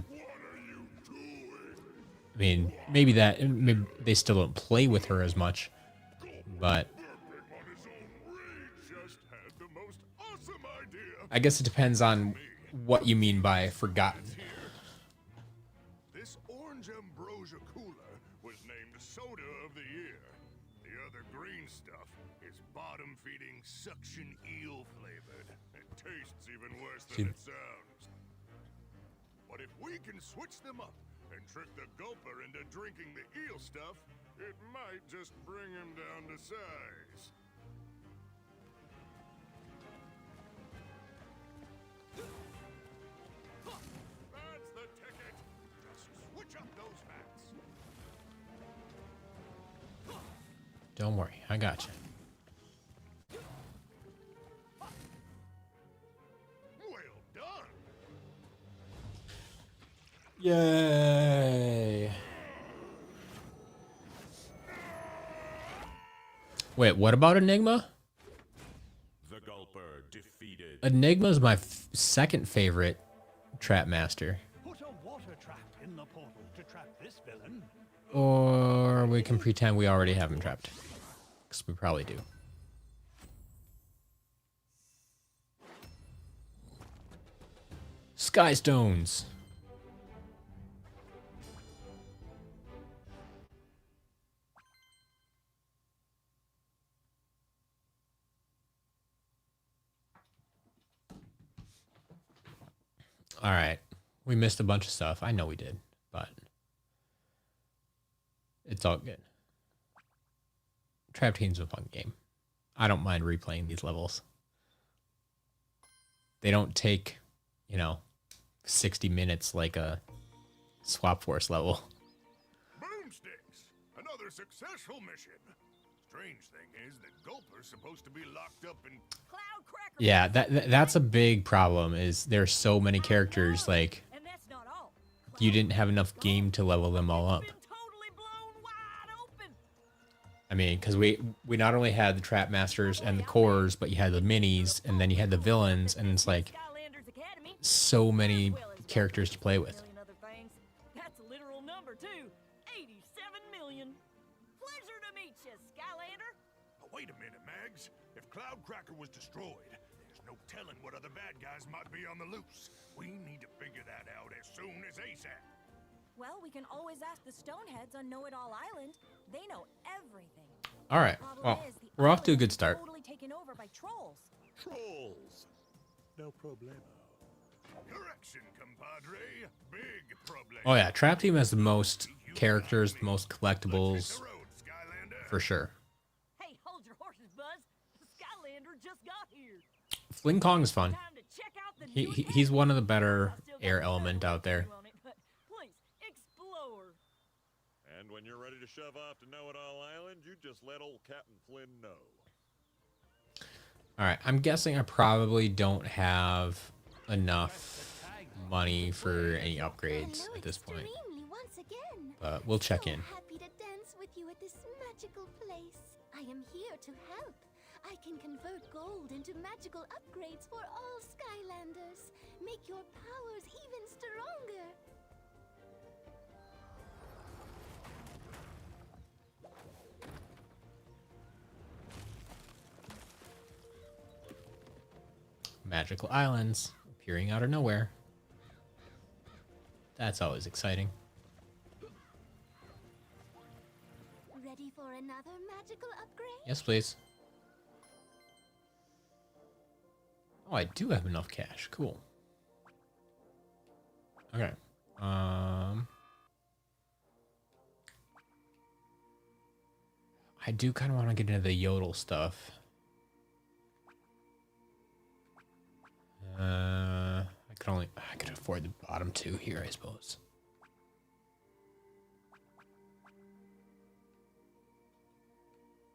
mean, maybe they still don't play with her as much, but On his own rage just had the most awesome idea. I guess it depends on what you mean by forgotten. This orange ambrosia cooler was named Soda of the Year. The other green stuff is bottom-feeding suction eel flavored. It tastes even worse than it sounds. But if we can switch them up and trick the gulper into drinking the eel stuff, it might just bring him down to size. Don't worry. I got you. Well done. Yay. Wait, what about Enigma? The Gulper defeated. Enigma's my second favorite trap master. Put a water trap in the portal to trap this villain. Or we can pretend we already have him trapped. Because we probably do. Sky stones. All right. We missed a bunch of stuff. I know we did, but it's all good. Trap Team's a fun game. I don't mind replaying these levels. They don't take, 60 minutes like a Swap Force level. Boomsticks! Another successful mission. Strange thing is that Gulper's supposed to be locked up in Cloud Cracker. Yeah, that's a big problem. Is there's so many characters, like And that's not all. you didn't have enough game to level them all up. Been totally blown wide open. I mean, because we not only had the Trap Masters and the cores, but you had the minis, and then you had the villains, and it's like Skylanders Academy. so many characters to play with. Million other things. That's a literal number too. 87 million. Pleasure to meet you, Skylander. Oh, wait a minute, Mags. If Cloudcracker was destroyed, there's no telling what other bad guys might be on the loose. We need to figure that out as soon as ASAP. Well, we can always ask the Stoneheads on Know-It-All Island. They know everything. All right, Problem well, is, the we're off to a island good is start. Totally taken over by trolls. Trolls. No problemo. Correction, compadre. Big problem. Oh yeah, Trap Team has the most characters, the most Let's collectibles, hit the road, Skylander. for sure. Hey, hold your horses, Buzz. Skylander just got here. Fling Kong is fun. Time to check out the He's one of the better air element out there. Please explore. And when you're ready to shove off to Know-It-All Island, you just let old Captain Flynn know. All right, I'm guessing I probably don't have enough money for any upgrades at this point, Once again. but we'll check in. Happy to dance with you at this magical place. I am here to help. I can convert gold into magical upgrades for all Skylanders. Make your powers even stronger. Magical islands appearing out of nowhere. That's always exciting. Ready for another magical upgrade? Yes, please. Oh, I do have enough cash. Cool. Okay. I do kind of want to get into the yodel stuff. I could afford the bottom two here, I suppose.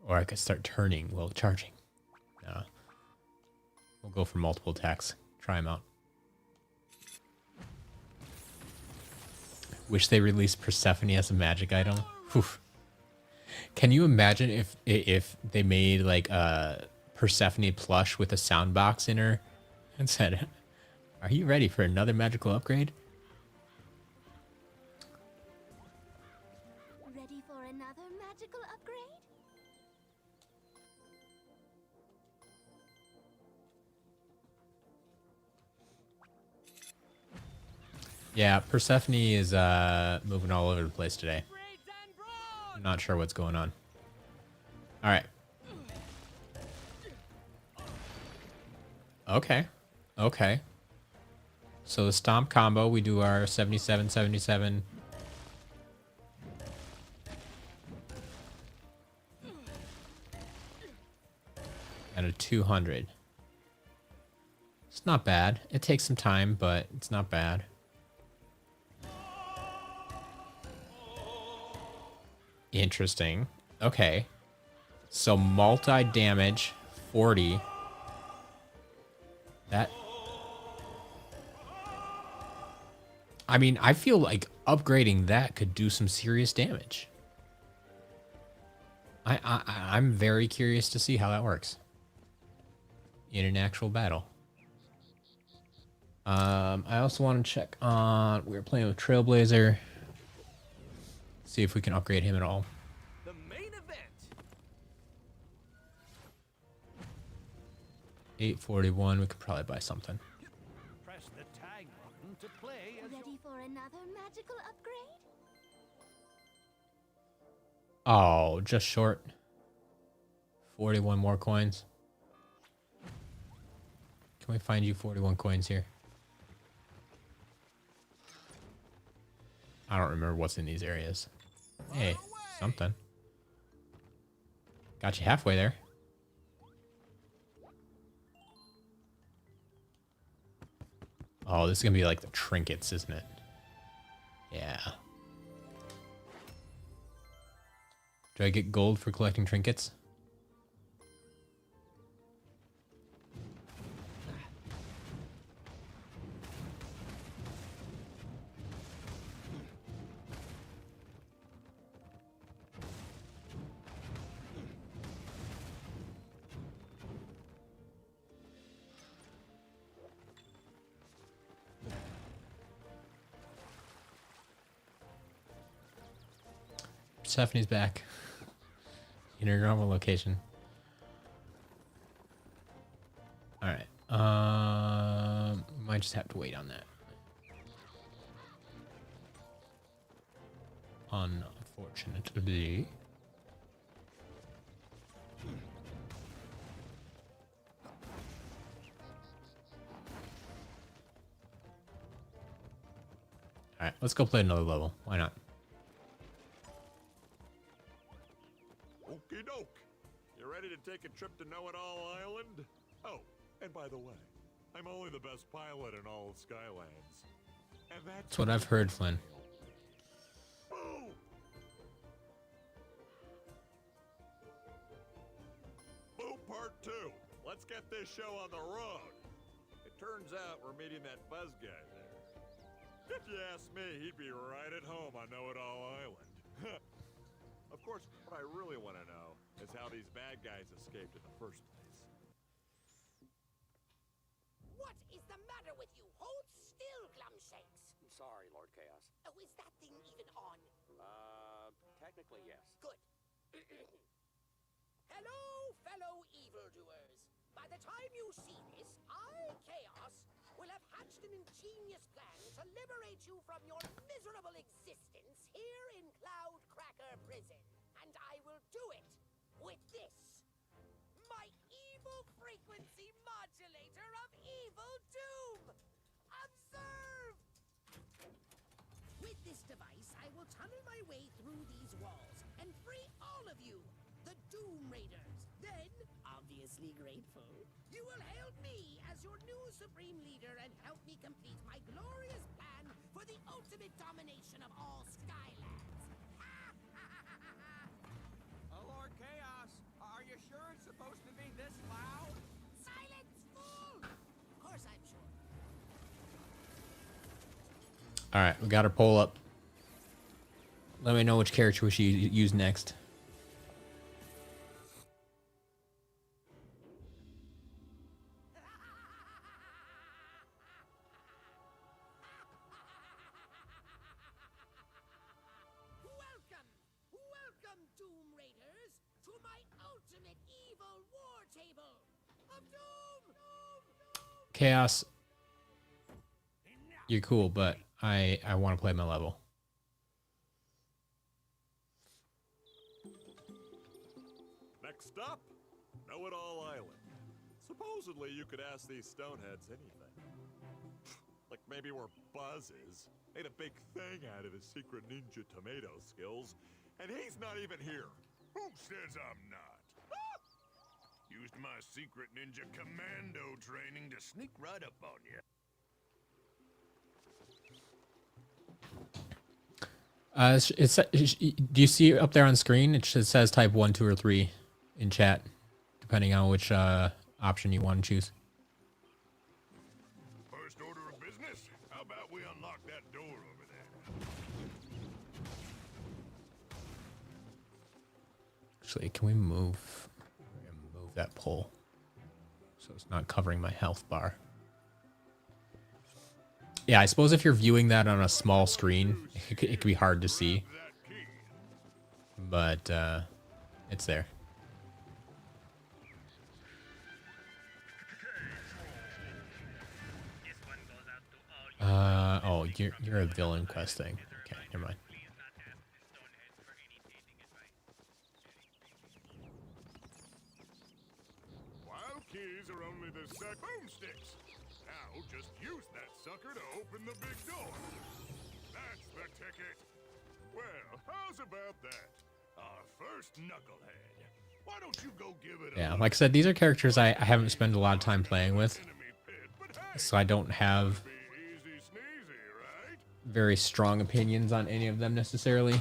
Or I could start turning while charging. No. We'll go for multiple attacks. Try them out. Wish they released Persephone as a magic item. Whew. Can you imagine if they made like a Persephone plush with a sound box in her and said, "Are you ready for another magical upgrade?" Ready for another magical upgrade? Yeah, Persephone is moving all over the place today. I'm not sure what's going on. All right. Okay. Okay. So the stomp combo, we do our 77, 77. And a 200. It's not bad. It takes some time, but it's not bad. Interesting. Okay. So multi-damage, 40. That... I mean, I feel like upgrading that could do some serious damage. I'm very curious to see how that works in an actual battle. I also want to check on... We were playing with Trailblazer. See if we can upgrade him at all. The main event. 841. We could probably buy something. Press the tag button to play as Ready for another magical upgrade? Oh, just short. 41 more coins. Can we find you 41 coins here? I don't remember what's in these areas. Hey, something. Got you halfway there. Oh, this is gonna be like the trinkets, isn't it? Yeah. Do I get gold for collecting trinkets? Stephanie's back in her normal location. All right. Might just have to wait on that. Unfortunately. All right, let's go play another level. Why not? Okie doke. You ready to take a trip to Know-It-All Island? Oh, and by the way, I'm only the best pilot in all of Skylands. And That's what I've heard, Flynn. Boom! Boom part 2. Let's get this show on the road. It turns out we're meeting that buzz guy there. If you ask me, he'd be right at home on Know-It-All Island. Of course, what I really want to know is how these bad guys escaped in the first place. What is the matter with you? Hold still, Glumshakes. I'm sorry, Lord Chaos. Oh, is that thing even on? Technically, yes. Good. Hello, fellow evildoers. By the time you see this, I, Chaos, will have hatched an ingenious plan to liberate you from your miserable existence here in Cloudcracker Prison. And I will do it with this. My evil frequency modulator of evil doom. Observe! With this device, I will tunnel my way through these walls and free all of you, the Doom Raiders. Then, obviously grateful, you will hail me as your new supreme leader and help me complete my glorious plan for the ultimate domination of all Skylands. Lord Chaos, are you sure it's supposed to be this loud? Silence, fool! Of course I'm sure. All right, we got our poll up. Let me know which character we should use next. Welcome, Doom Raiders, to my ultimate evil war table of doom! Chaos, you're cool, but I want to play my level. Next up, Know-It-All Island. Supposedly you could ask these stoneheads anything. Like maybe where Buzz is. Made a big thing out of his secret ninja tomato skills, and he's not even here. Who says I'm not? Used my secret ninja commando training to sneak right up on you. Do you see up there on screen? It says type 1, 2, or 3 in chat, depending on which option you want to choose. First order of business? How about we unlock that door over there? Actually, can we move that pole so it's not covering my health bar? Yeah, I suppose if you're viewing that on a small screen, it could be hard to see. But it's there. Oh, you're a villain quest thing. Okay, never mind. Wild keys are only the boomsticks. Now just use that sucker to open the big door. That's the ticket. Well, how's about that? Our first knucklehead. Why don't you go give it a Yeah, like I said, these are characters I haven't spent a lot of time playing with, so I don't have very strong opinions on any of them necessarily.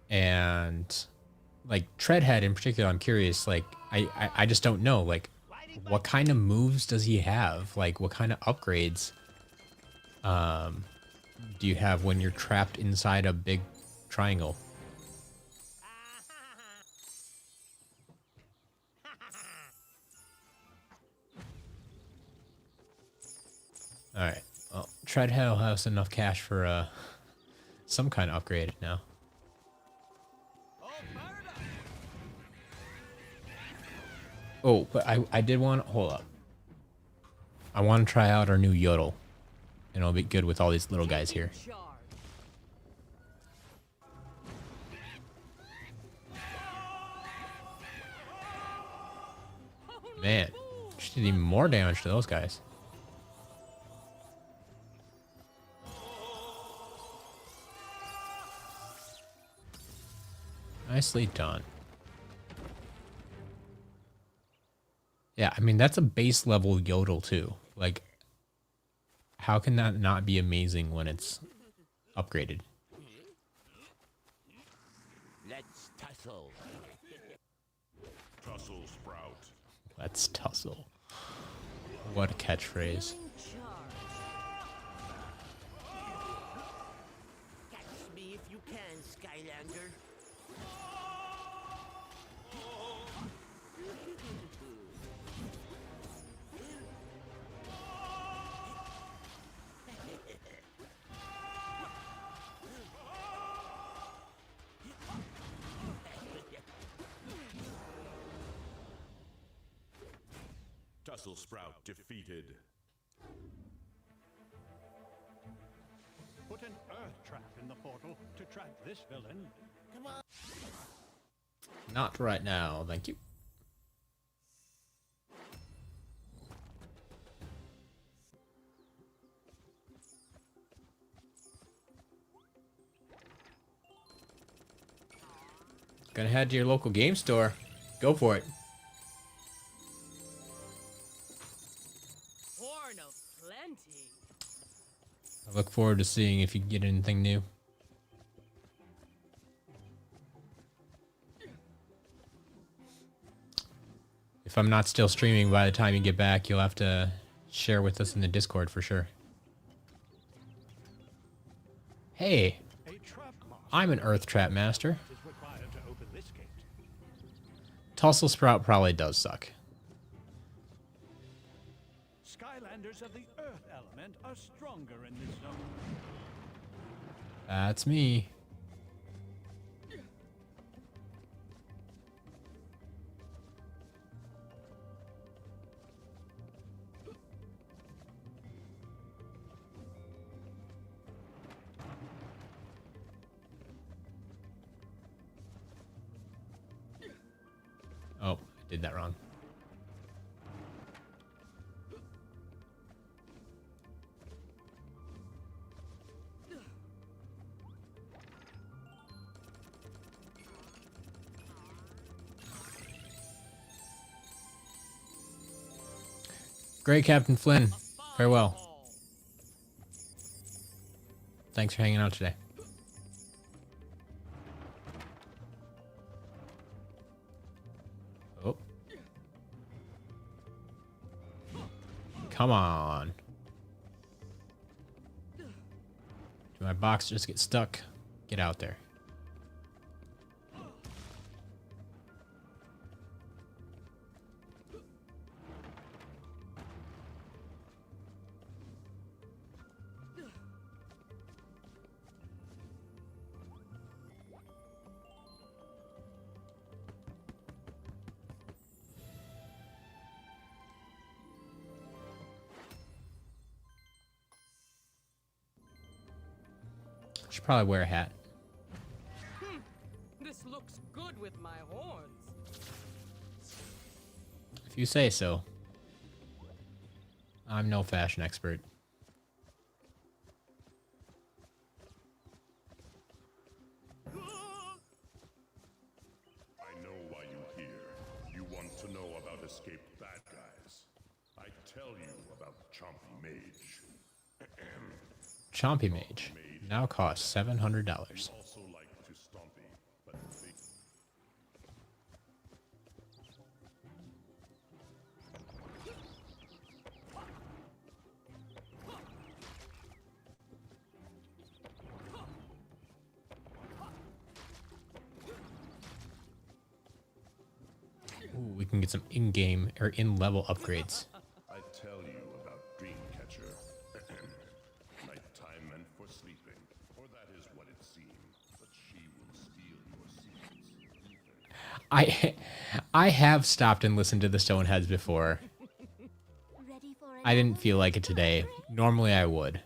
And like Treadhead in particular, I'm curious, like I just don't know, like what kind of moves does he have? Like what kind of upgrades do you have when you're trapped inside a big triangle? All right. Well, Treadhead will have us enough cash for some kind of upgrade now. Oh, but I did want to hold up. I want to try out our new Yodel, and it'll be good with all these little guys here. Man, she did even more damage to those guys. Nicely done. Yeah, I mean, that's a base level Yodel too. Like, how can that not be amazing when it's upgraded? Let's tussle. Tussle Sprout. Let's tussle. What a catchphrase. Catch me if you can, Skylander. Tussle Sprout defeated. Put an earth trap in the portal to trap this villain. Come on. Not right now, thank you. Gonna head to your local game store. Go for it. Horn of plenty. I look forward to seeing if you can get anything new. If I'm not still streaming by the time you get back, you'll have to share with us in the Discord for sure. Hey, I'm an Earth Trap Master. Tussle Sprout probably does suck. Skylanders of the earth element are stronger in this zone. That's me. Oh, I did that wrong. Great, Captain Flynn. Farewell. Thanks for hanging out today. Come on. Did my box just get stuck? Get out there. Should probably wear a hat. This looks good with my horns. If you say so. I'm no fashion expert. I know why you're here. You want to know about escaped bad guys. I tell you about Chompy Mage. Chompy Mage now costs $700. Also like to Stompy, but they... Ooh, we can get some in-game or in-level upgrades. I tell you about Dreamcatcher. Nighttime meant for sleeping, or that is what it seems. But she will steal your secrets. I have stopped and listened to the Stoneheads before. Ready for I didn't feel like it today. Normally I would,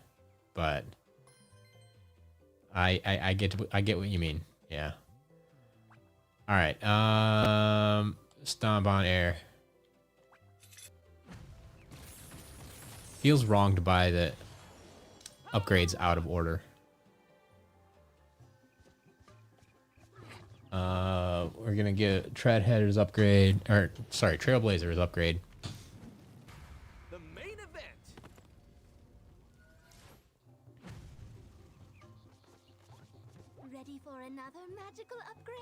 but I get what you mean. Yeah. All right. Stomp on air. Feels wrong to buy the upgrades out of order. We're gonna get Treadhead's upgrade, or sorry, Trailblazer's upgrade. The main event. Ready for another magical upgrade?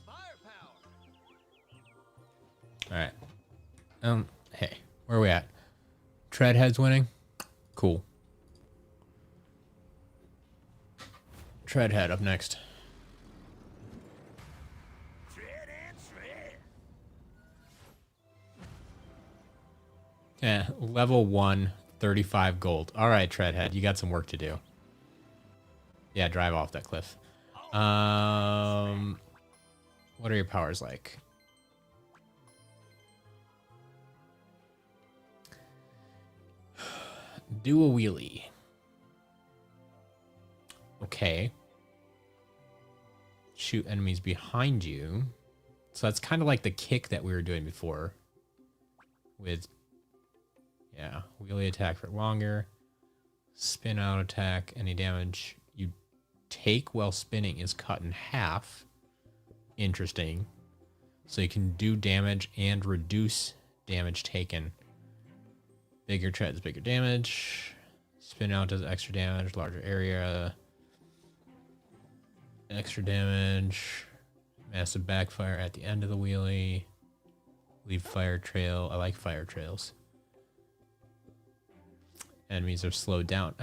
Firepower. All right. Hey, where are we at? Treadhead's winning. Cool. Treadhead up next. Yeah, level 1, 35 gold. All right, Treadhead, you got some work to do. Yeah, drive off that cliff. What are your powers like? Do a wheelie. Okay. Shoot enemies behind you. So that's kind of like the kick that we were doing before. With, yeah, wheelie attack for longer. Spin out attack. Any damage you take while spinning is cut in half. Interesting. So you can do damage and reduce damage taken. Bigger treads, bigger damage. Spin out does extra damage, larger area. Extra damage. Massive backfire at the end of the wheelie. Leave fire trail. I like fire trails. Enemies are slowed down.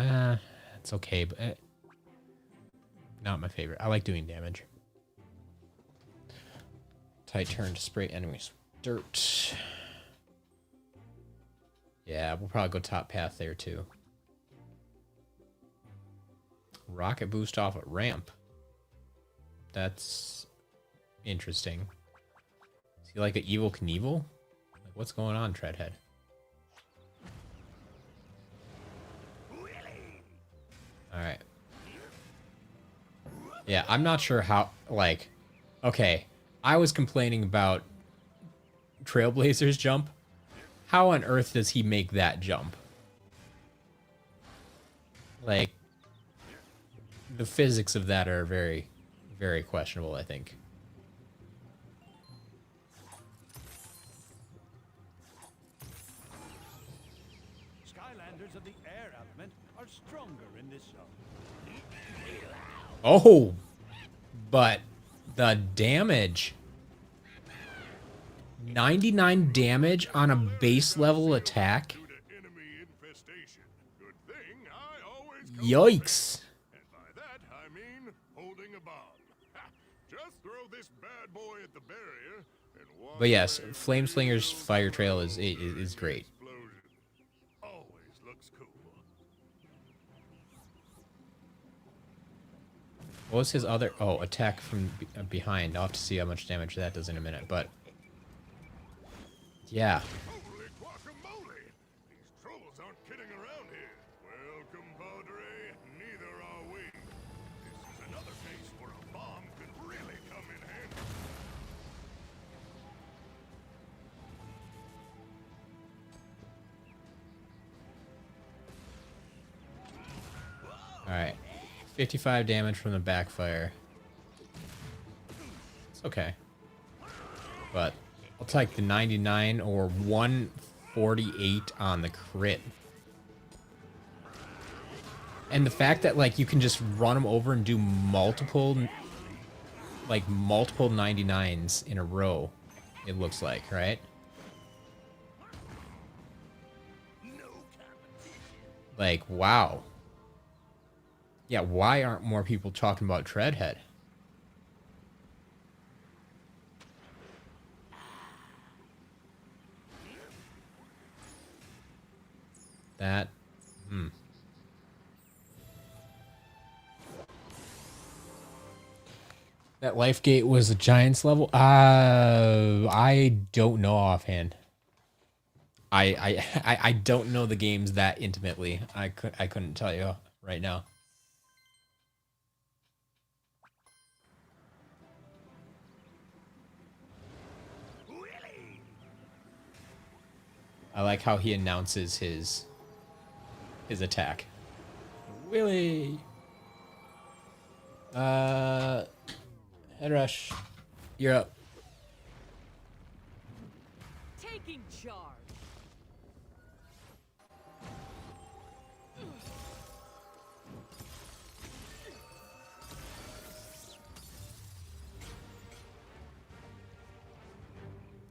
It's okay, but not my favorite. I like doing damage. Tight turn to spray enemies with dirt. Yeah, we'll probably go top path there too. Rocket boost off a ramp. That's interesting. Is he like an Evil Knievel? Like, what's going on, Treadhead? Alright. Yeah, I'm not sure how, like, okay. I was complaining about Trailblazer's jump. How on earth does he make that jump? Like, the physics of that are very, very questionable, I think. Skylanders of the air element are stronger in this zone. Oh, but the damage. 99 damage on a base level attack. Yikes. And by that, I mean holding a bomb. Just throw this bad boy at the barrier and walk. But yes, Flameslinger's fire trail is great. Always looks cool. What was his other... Oh, attack from behind. I'll have to see how much damage that does in a minute, but... Yeah. Holy guacamole! These trolls aren't kidding around here. Welcome, Padre. Neither are we. This is another case where a bomb could really come in handy. Alright. 55 damage from the backfire. It's okay. But I'll take the 99 or 148 on the crit. And the fact that, like, you can just run them over and do multiple 99s in a row, it looks like, right? Like, wow. Yeah, why aren't more people talking about Treadhead? That, That life gate was a Giants level? I don't know offhand. I don't know the games that intimately. I couldn't tell you right now. I like how he announces his attack. Willie. Head rush. You're up. Taking charge.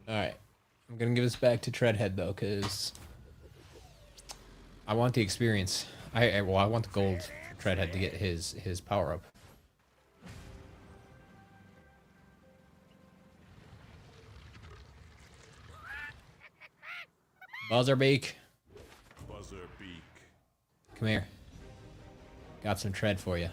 All right. I'm going to give this back to Treadhead, though, because I want the experience. I want the gold for Treadhead to get his power-up. Buzzerbeak. Buzzerbeak. Come here. Got some tread for you.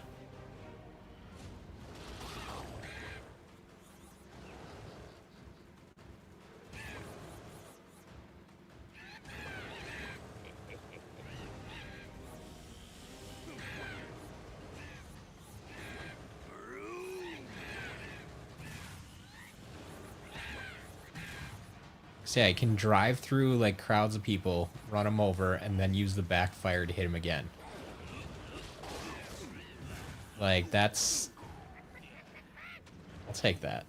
So yeah, I can drive through like crowds of people, run them over, and then use the backfire to hit him again. Like, that's... I'll take that.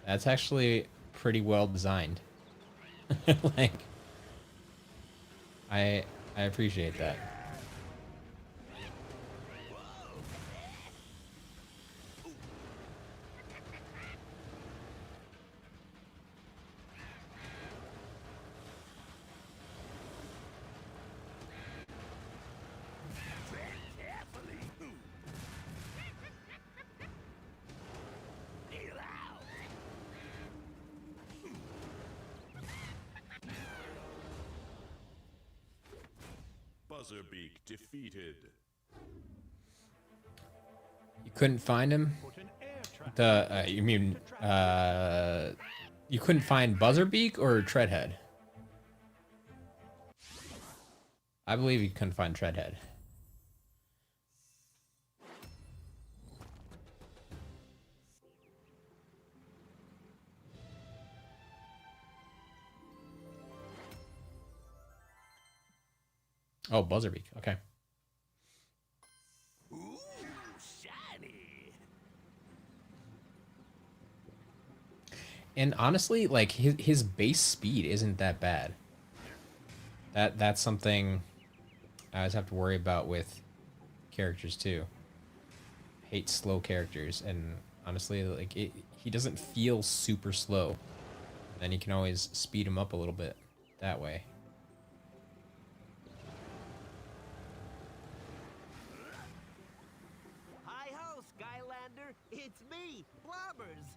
That's actually pretty well designed. Like, I appreciate that. Buzzerbeak defeated. You couldn't find him? You mean, you couldn't find Buzzerbeak or Treadhead? I believe you couldn't find Treadhead. Oh, Buzzerbeak. Okay. Ooh, shiny. And honestly, like his base speed isn't that bad. That's something I always have to worry about with characters too. Hate slow characters, and honestly, like he doesn't feel super slow. Then you can always speed him up a little bit that way. Hi-ho, Skylander! It's me, Blobbers!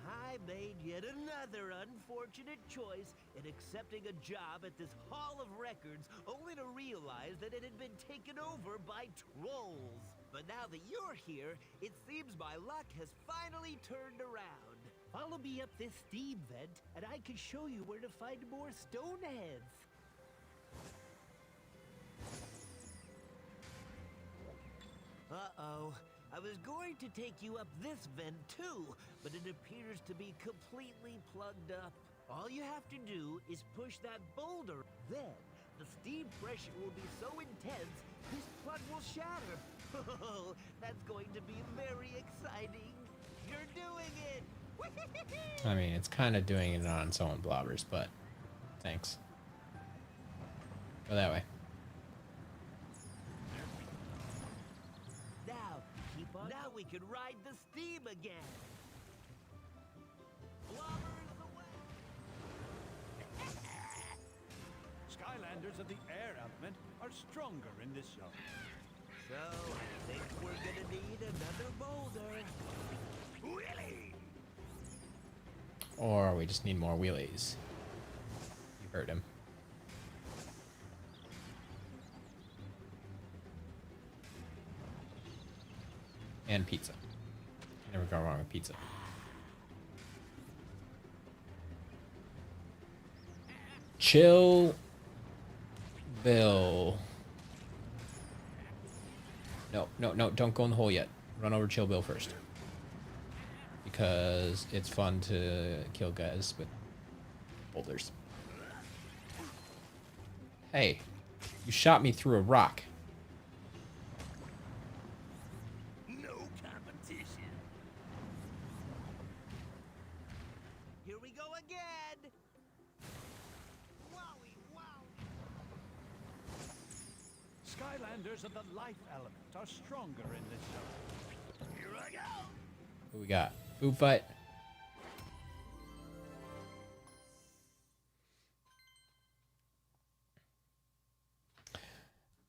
I made yet another unfortunate choice in accepting a job at this Hall of Records, only to realize that it had been taken over by trolls. But now that you're here, it seems my luck has finally turned around. Follow me up this steam vent, and I can show you where to find more stoneheads. Uh-oh. I was going to take you up this vent too, but it appears to be completely plugged up. All you have to do is push that boulder. Then, the steam pressure will be so intense, this plug will shatter. Oh, that's going to be very exciting. You're doing it! I mean, it's kind of doing it on its own, Blobbers, but thanks. Go that way. Now we can ride the steam again. Blobbers away. Skylanders of the air element are stronger in this zone. So, I think we're gonna need another boulder. Wheelie! Or we just need more wheelies. You heard him. And pizza. Never go wrong with pizza. Chill Bill. No, don't go in the hole yet. Run over Chill Bill first. Because it's fun to kill guys with boulders. Hey, you shot me through a rock. Here we go again! Wowie, wow! Skylanders of the life element are stronger in this zone. Here I go! Who we got? Food fight.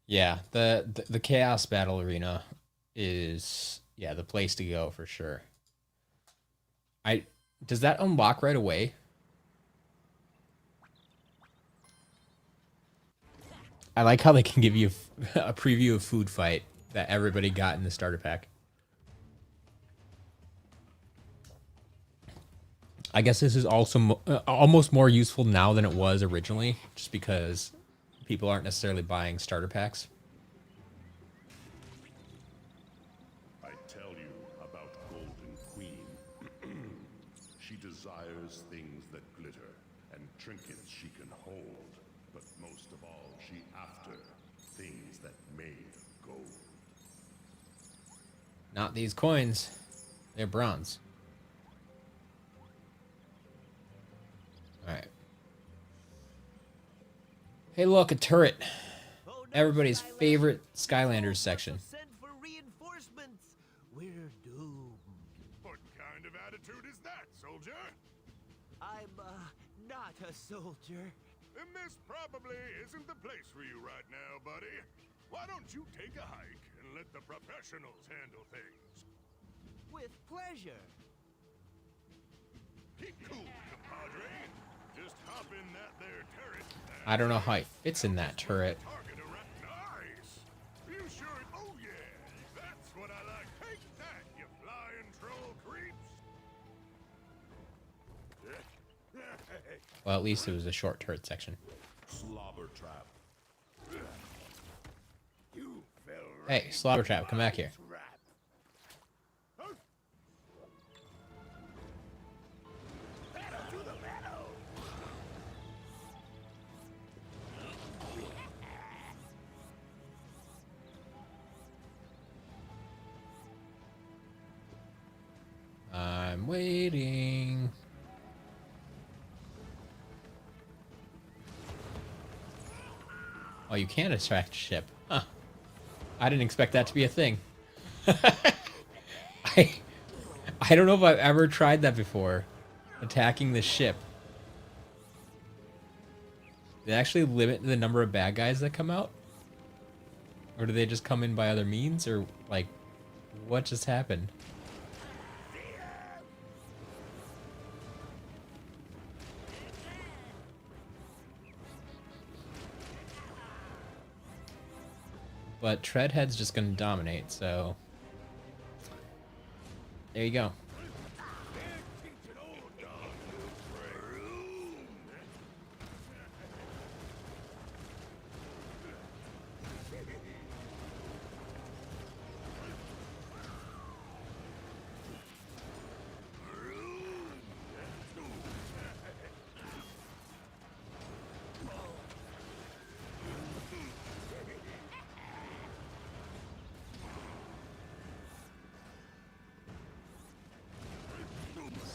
Yeah, the Chaos Battle Arena is the place to go for sure. Does that unlock right away? I like how they can give you a preview of Food Fight that everybody got in the starter pack. I guess this is also almost more useful now than it was originally, just because people aren't necessarily buying starter packs. I tell you about Golden Queen. She desires things that glitter and trinkets she can hold, but most of all, she after things that made gold. Not these coins. They're bronze. Alright. Hey look, a turret. Oh, no, Everybody's favorite Skylanders section. Send for reinforcements. We're doomed. What kind of attitude is that, soldier? I'm, not a soldier. Then this probably isn't the place for you right now, buddy. Why don't you take a hike and let the professionals handle things? With pleasure. Keep cool, compadre. Just hop in that there turret. I don't know how it fits in that turret. Target around. Nice. You sure? Oh yeah. That's what I like. Take that, you flying troll creeps. Well, at least it was a short turret section. Slobber trap. You fell Hey, Slobber Trap, come back here. I'm waiting. you can attract a ship. Huh. I didn't expect that to be a thing. I don't know if I've ever tried that before. Attacking the ship. They actually limit the number of bad guys that come out? Or do they just come in by other means? Or, like, what just happened? But Treadhead's just gonna dominate, so... There you go.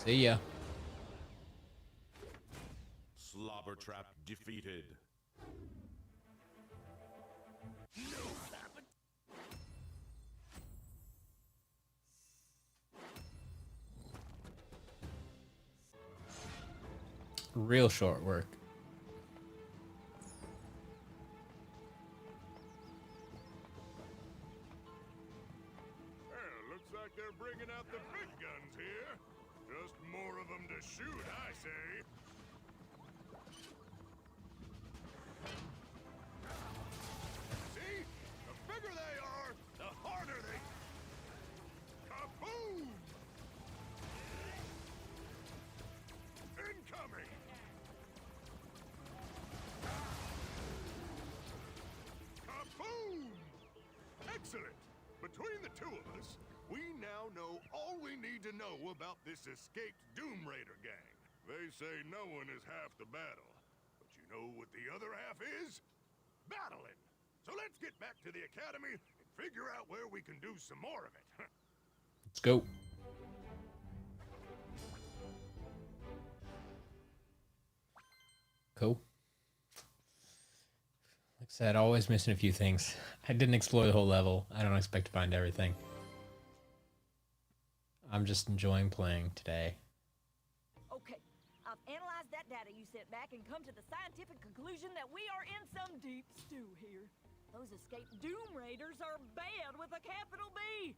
See ya. Slobber Trap defeated. Real short work. Well, looks like they're bringing out the big guns here. Just more of them to shoot, I say. See? The bigger they are, the harder they... Kaboom! Incoming! Kaboom! Excellent! Between the two of us, we now know all we need to know about this escaped Doom Raider gang. They say no one is half the battle. But you know what the other half is? Battling! So let's get back to the academy and figure out where we can do some more of it. Let's go. Cool. Like I said, always missing a few things. I didn't explore the whole level. I don't expect to find everything. I'm just enjoying playing today. Okay, I've analyzed that data you sent back and come to the scientific conclusion that we are in some deep stew here. Those escaped Doom Raiders are bad with a capital B.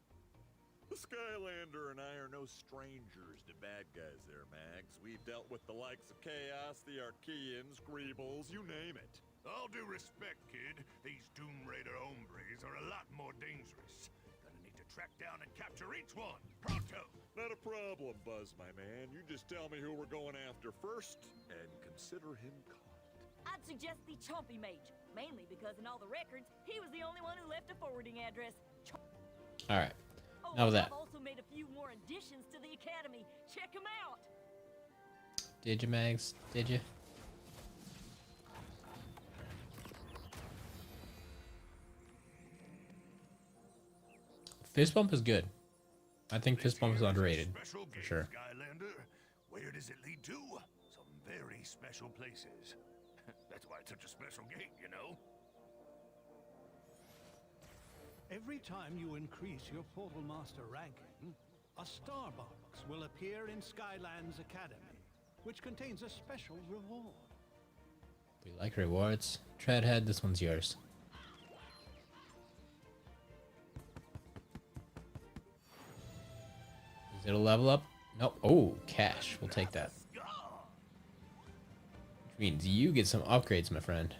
The Skylander and I are no strangers to bad guys there, Mags. We've dealt with the likes of Chaos, the Archeans, Greebles, you name it. All due respect, kid, these Doom Raider hombres are a lot more dangerous. Gonna need to track down and capture each one, pronto! Not a problem, Buzz, my man. You just tell me who we're going after first, and consider him caught. I'd suggest the Chompy Mage, mainly because in all the records, he was the only one who left a forwarding address. Alright. Oh, Now that. I've also made a few more additions to the academy. Check them out. Did you, Mags? Did you? Fist bump is good. I think fist bump is underrated, Special for game, sure. Skylander. Where does it lead to? Some very special places. That's why it's such a special game, you know? Every time you increase your Portal Master ranking, a star box will appear in Skylanders Academy, which contains a special reward. We like rewards. Treadhead, this one's yours. Is it a level up? Nope. Oh, cash. We'll take that. Which means you get some upgrades, my friend.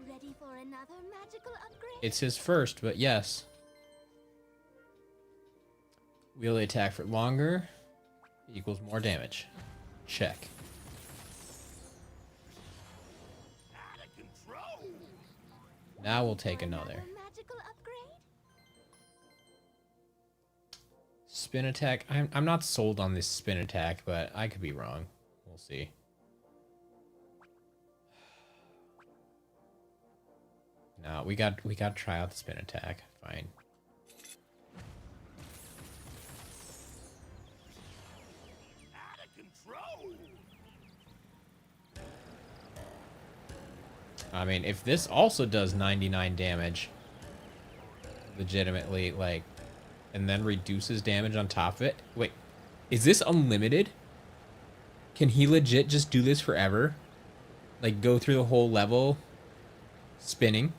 Ready for another magical upgrade? It's his first, but yes. Will they attack for longer? Equals more damage. Check. Out of control! Now we'll take another. Magical upgrade? Spin attack. I'm not sold on this spin attack, but I could be wrong. We'll see. No, we got to try out the spin attack. Fine. Out of control! I mean, if this also does 99 damage, legitimately, like, and then reduces damage on top of it. Wait, is this unlimited? Can he legit just do this forever? Like, go through the whole level spinning?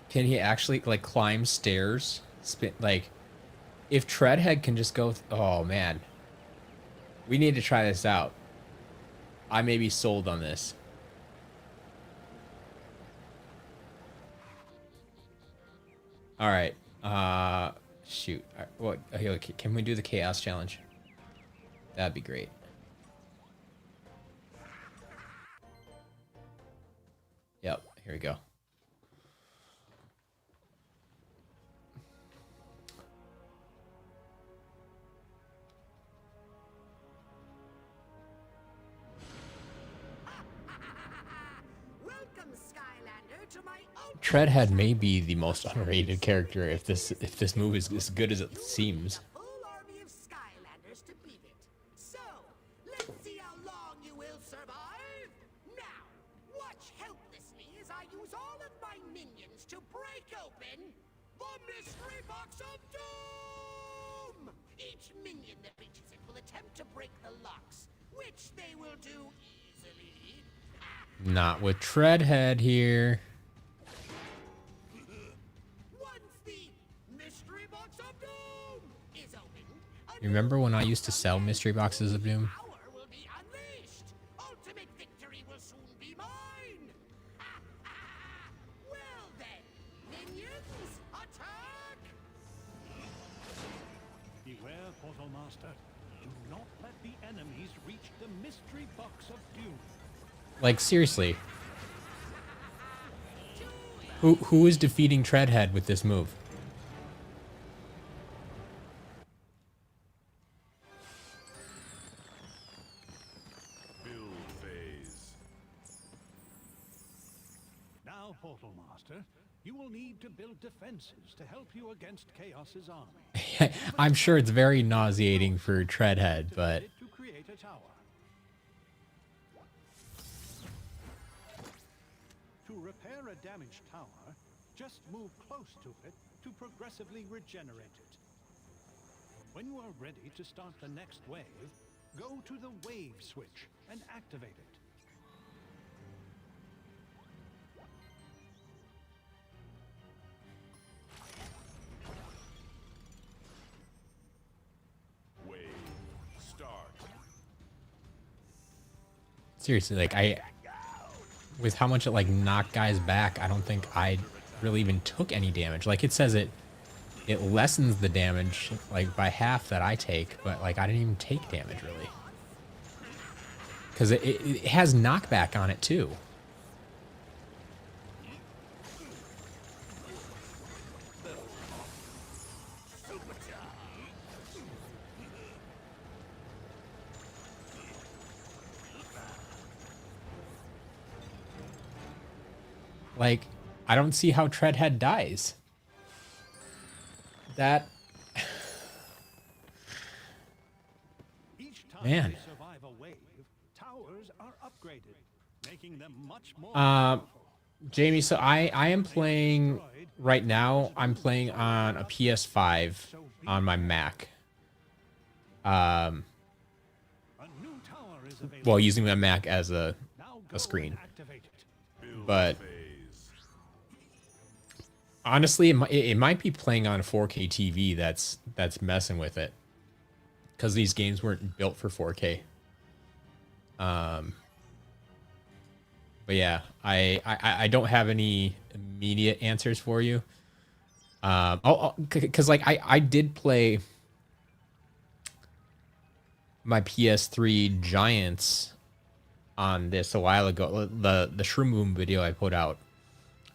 Can he actually, like, climb stairs? Spin, like, if Treadhead can just go... oh, man. We need to try this out. I may be sold on this. All right. Shoot. What? Can we do the Chaos Challenge? That'd be great. Yep. Here we go. Welcome, Skylander, to my Treadhead may be the most underrated character if this move is as good as it seems. full army of Skylanders to beat it. So, let's see how long you will survive. Now, watch helplessly as I use all of my minions to break open the mystery box of doom. Each minion that reaches it will attempt to break the locks, which they will do easily. Not with Treadhead here. Once the mystery box of doom is open, You remember when I used to sell mystery boxes of doom? power will be unleashed. Ultimate victory will soon be mine. Well then, minions, attack! Beware, Portal Master. Do not let the enemies reach the mystery box of doom. Like, seriously. Who is defeating Treadhead with this move? Build phase. Now, Portal Master, you will need to build defenses to help you against Chaos's army. I'm sure it's very nauseating for Treadhead, but... To create a tower. To repair a damaged tower, just move close to it to progressively regenerate it. When you are ready to start the next wave, go to the wave switch and activate it. Wave. Start. Seriously, like, with how much it, like, knocked guys back, I don't think I really even took any damage. Like, it says it lessens the damage, like, by half that I take, but, like, I didn't even take damage, really. Because it has knockback on it, too. Like, I don't see how Treadhead dies. That... Each time Man. they survive a wave, towers are upgraded, making them much more Jamie, so I am playing... Right now, I'm playing on a PS5 on my Mac. A new tower is available. Well, using my Mac as a Now go screen. and activate it. Build But... phase. Honestly, it might be playing on a 4K TV that's messing with it, because these games weren't built for 4K. But yeah, I don't have any immediate answers for you. Because like I did play my PS3 Giants on this a while ago. The Shroom Boom video I put out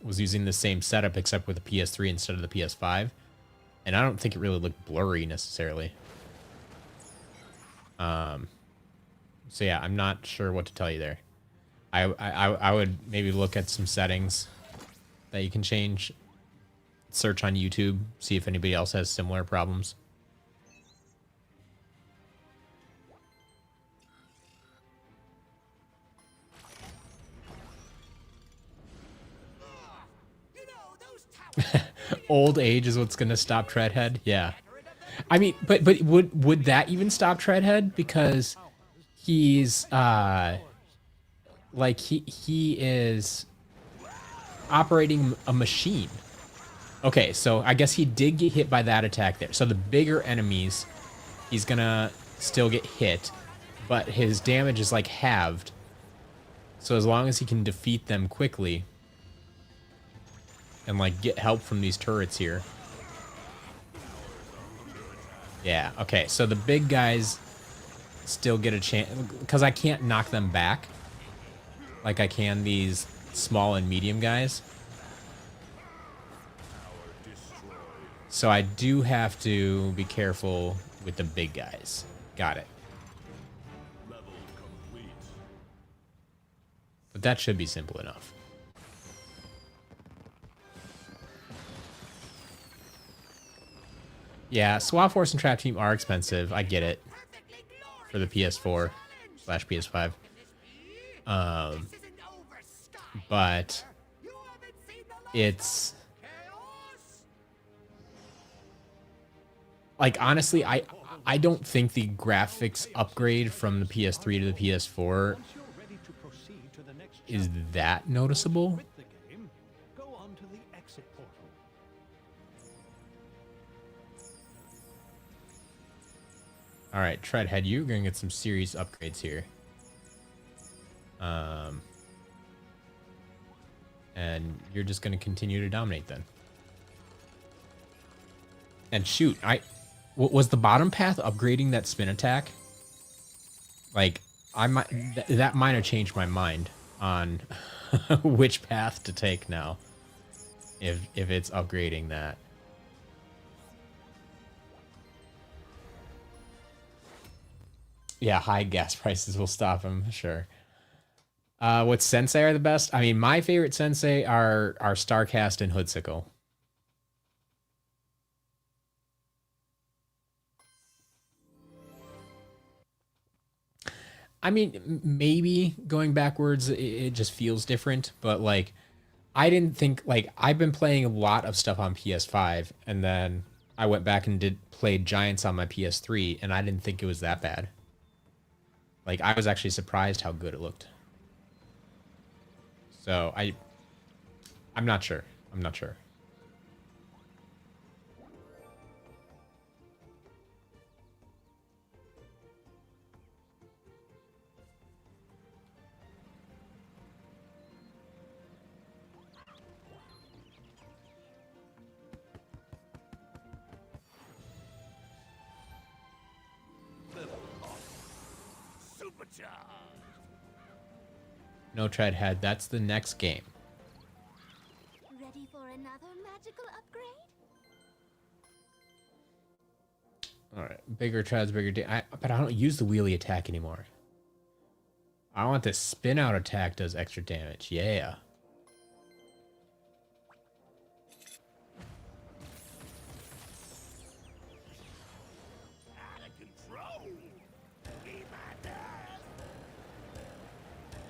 was using the same setup except with the PS3 instead of the PS5, and I don't think it really looked blurry necessarily. So yeah, I'm not sure what to tell you there. I would maybe look at some settings that you can change. Search on YouTube, see if anybody else has similar problems. Old age is what's gonna stop Treadhead. Yeah. I mean, but would that even stop Treadhead? Because he's like he is operating a machine. Okay, so I guess he did get hit by that attack there. So the bigger enemies, he's gonna still get hit, but his damage is like halved. So as long as he can defeat them quickly and like get help from these turrets here. Yeah, okay, so the big guys still get a chance because I can't knock them back like I can these small and medium guys. So I do have to be careful with the big guys. Got it. But that should be simple enough. Yeah, Swap Force and Trap Team are expensive. I get it. For the PS4 / PS5. But it's like, honestly, I don't think the graphics upgrade from the PS3 to the PS4 is that noticeable. All right, Treadhead, you're going to get some serious upgrades here. And you're just going to continue to dominate then. And shoot, was the bottom path upgrading that spin attack? Like, that might have changed my mind on which path to take now. If it's upgrading that. Yeah, high gas prices will stop him, sure. What sensei are the best? I mean, my favorite sensei are Starcast and Hoodsicle. I mean, maybe going backwards, it just feels different, but like, I didn't think, like, I've been playing a lot of stuff on PS5, and then I went back and played Giants on my PS3, and I didn't think it was that bad. Like, I was actually surprised how good it looked. So, I'm not sure. I'm not sure. No Treadhead, that's the next game. Ready for another magical upgrade? Alright, bigger treads, but I don't use the wheelie attack anymore. I want the spin out attack does extra damage. Yeah.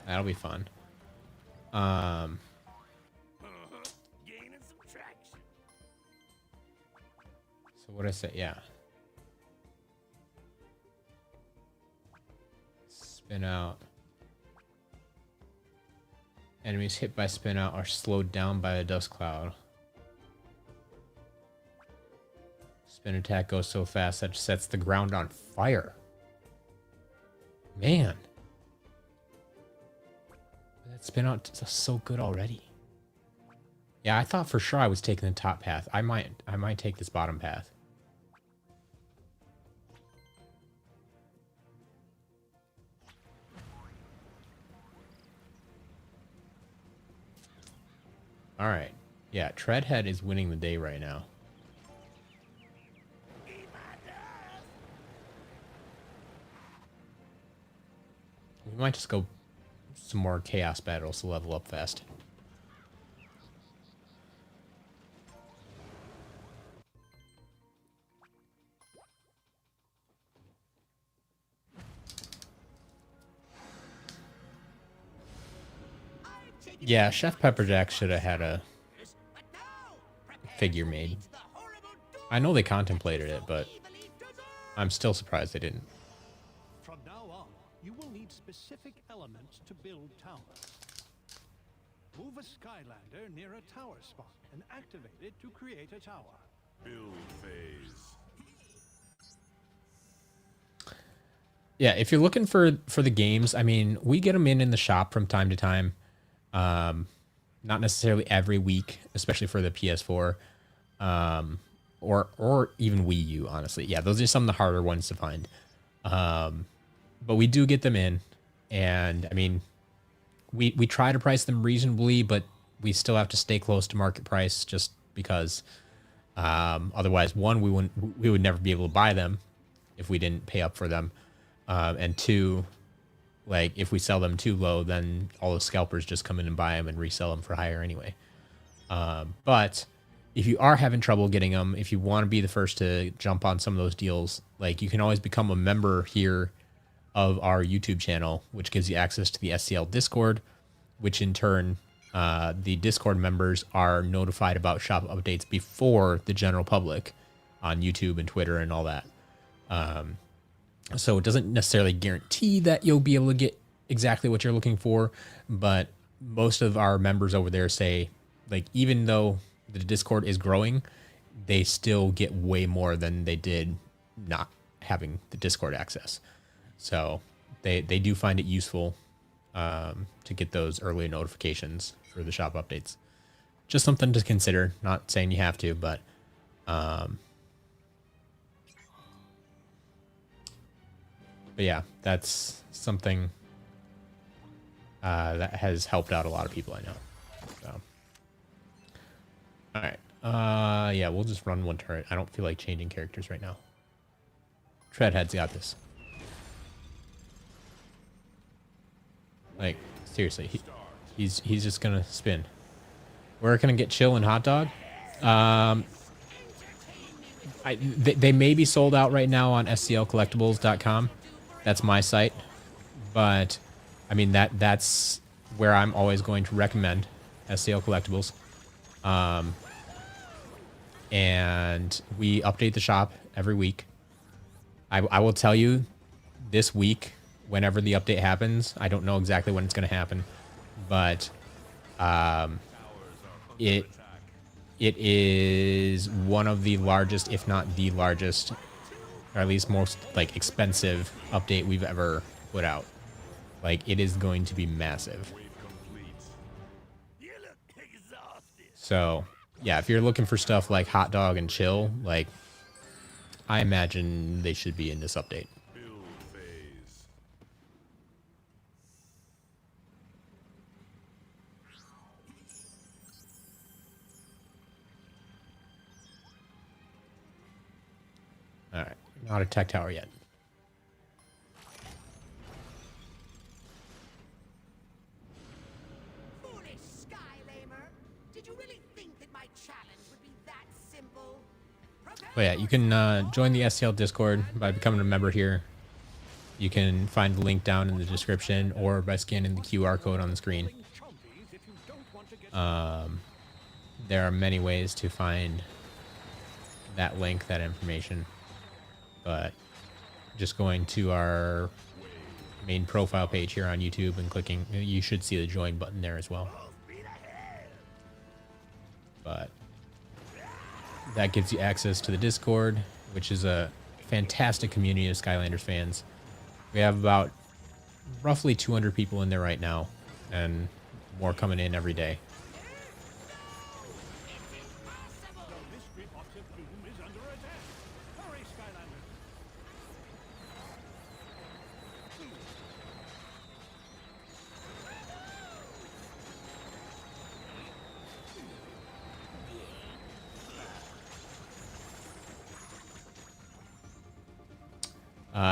That'll be fun. Gaining some traction. So what did I say? Yeah. Spin out. Enemies hit by spin out are slowed down by a dust cloud. Spin attack goes so fast that it sets the ground on fire. Man. That spin out is so good already. Yeah, I thought for sure I was taking the top path. I might take this bottom path. All right. Yeah, Treadhead is winning the day right now. We might just go some more chaos battles to level up fast. Yeah, Chef Pepperjack should have had a figure made. I know they contemplated it, but I'm still surprised they didn't. From now on, you will need specific elements to build towers. Move a Skylander near a tower spot and activate it to create a tower. Build phase. Yeah, if you're looking for the games, I mean, we get them in the shop from time to time. Not necessarily every week, especially for the PS4, or even Wii U. Honestly, yeah, those are some of the harder ones to find. But we do get them in, and I mean, we try to price them reasonably, but we still have to stay close to market price just because otherwise, one, we would never be able to buy them if we didn't pay up for them. And two, like if we sell them too low, then all the scalpers just come in and buy them and resell them for higher anyway. But if you are having trouble getting them, if you want to be the first to jump on some of those deals, like you can always become a member here of our YouTube channel, which gives you access to the SCL Discord, which in turn, the Discord members are notified about shop updates before the general public on YouTube and Twitter and all that. So it doesn't necessarily guarantee that you'll be able to get exactly what you're looking for, but most of our members over there say, like, even though the Discord is growing, they still get way more than they did not having the Discord access. So they do find it useful to get those early notifications for the shop updates. Just something to consider. Not saying you have to, but yeah, that's something that has helped out a lot of people I know. So, all right. Yeah, we'll just run one turret. I don't feel like changing characters right now. Treadhead's got this. Like, seriously, he's just gonna spin. We're gonna get chill and hot dog. They may be sold out right now on sclcollectibles.com. That's my site, but I mean that's where I'm always going to recommend SCL Collectibles. And we update the shop every week. I will tell you this week, whenever the update happens, I don't know exactly when it's going to happen, but it is one of the largest, if not the largest, or at least most like expensive update we've ever put out. Like, it is going to be massive. So yeah, if you're looking for stuff like hot dog and chill, like, I imagine they should be in this update. All right, not a tech tower yet. Foolish Skylamer! Did you really think that my challenge would be that simple? But yeah, you can join the SCL Discord by becoming a member here. You can find the link down in the description or by scanning the QR code on the screen. There are many ways to find that link, that information. But just going to our main profile page here on YouTube and clicking, you should see the join button there as well. But that gives you access to the Discord, which is a fantastic community of Skylanders fans. We have about roughly 200 people in there right now, and more coming in every day.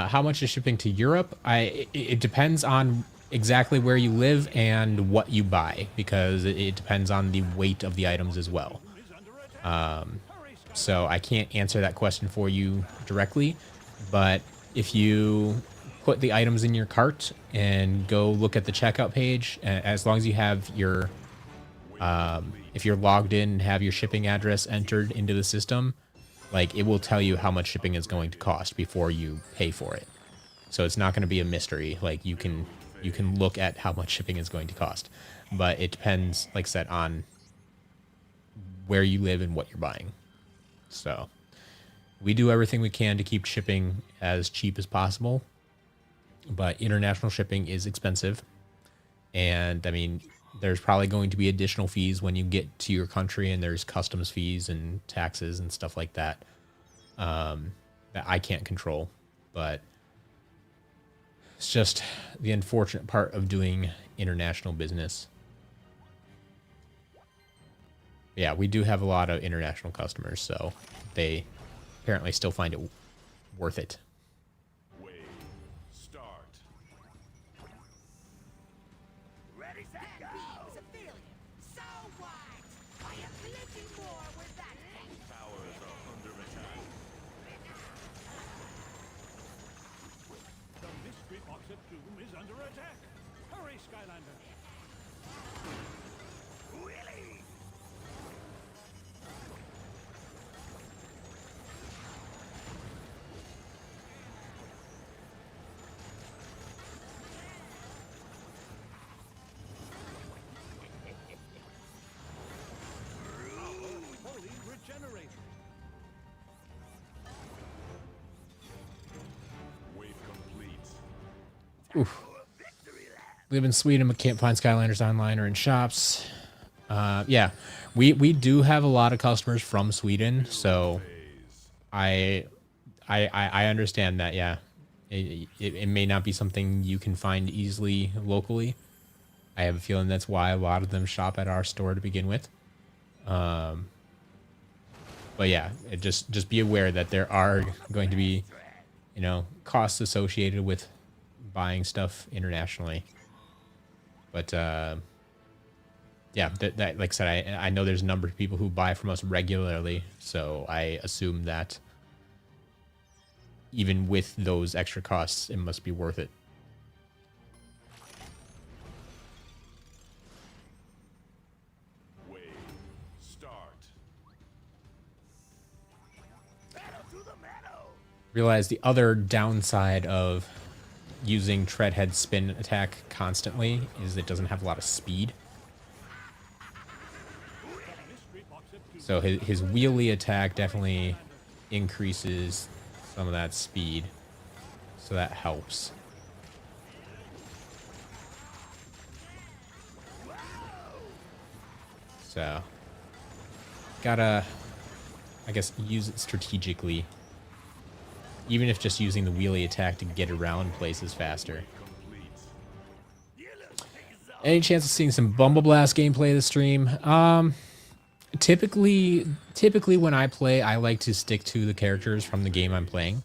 How much is shipping to Europe? It depends on exactly where you live and what you buy, because it depends on the weight of the items as well. So I can't answer that question for you directly, but if you put the items in your cart and go look at the checkout page, as long as you have your if you're logged in and have your shipping address entered into the system, like it will tell you how much shipping is going to cost before you pay for it. So it's not going to be a mystery. Like you can look at how much shipping is going to cost, but it depends, like I said, on where you live and what you're buying. So we do everything we can to keep shipping as cheap as possible, but international shipping is expensive. And I mean, there's probably going to be additional fees when you get to your country, and there's customs fees and taxes and stuff like that, that I can't control. But it's just the unfortunate part of doing international business. Yeah, we do have a lot of international customers, so they apparently still find it worth it. Wave, start. Ready, set, go! That was a failure. So what? I have plenty more where that came from. Towers are under attack. The mystery box of doom is under attack. Hurry, Skylanders! Really? Fully regenerated. Wave complete. Oof. Live in Sweden but can't find Skylanders online or in shops. Yeah, we do have a lot of customers from Sweden, so I understand that. Yeah, it may not be something you can find easily locally. I have a feeling that's why a lot of them shop at our store to begin with. But yeah, just be aware that there are going to be, you know, costs associated with buying stuff internationally. But yeah, that like I said, I know there's a number of people who buy from us regularly, so I assume that even with those extra costs, it must be worth it. Wave, start. Realize the other downside of using Treadhead spin attack constantly is it doesn't have a lot of speed. So his wheelie attack definitely increases some of that speed, so that helps. So gotta, I guess, use it strategically, even if just using the wheelie attack to get around places faster. Any chance of seeing some Bumble Blast gameplay this stream? Typically when I play, I like to stick to the characters from the game I'm playing.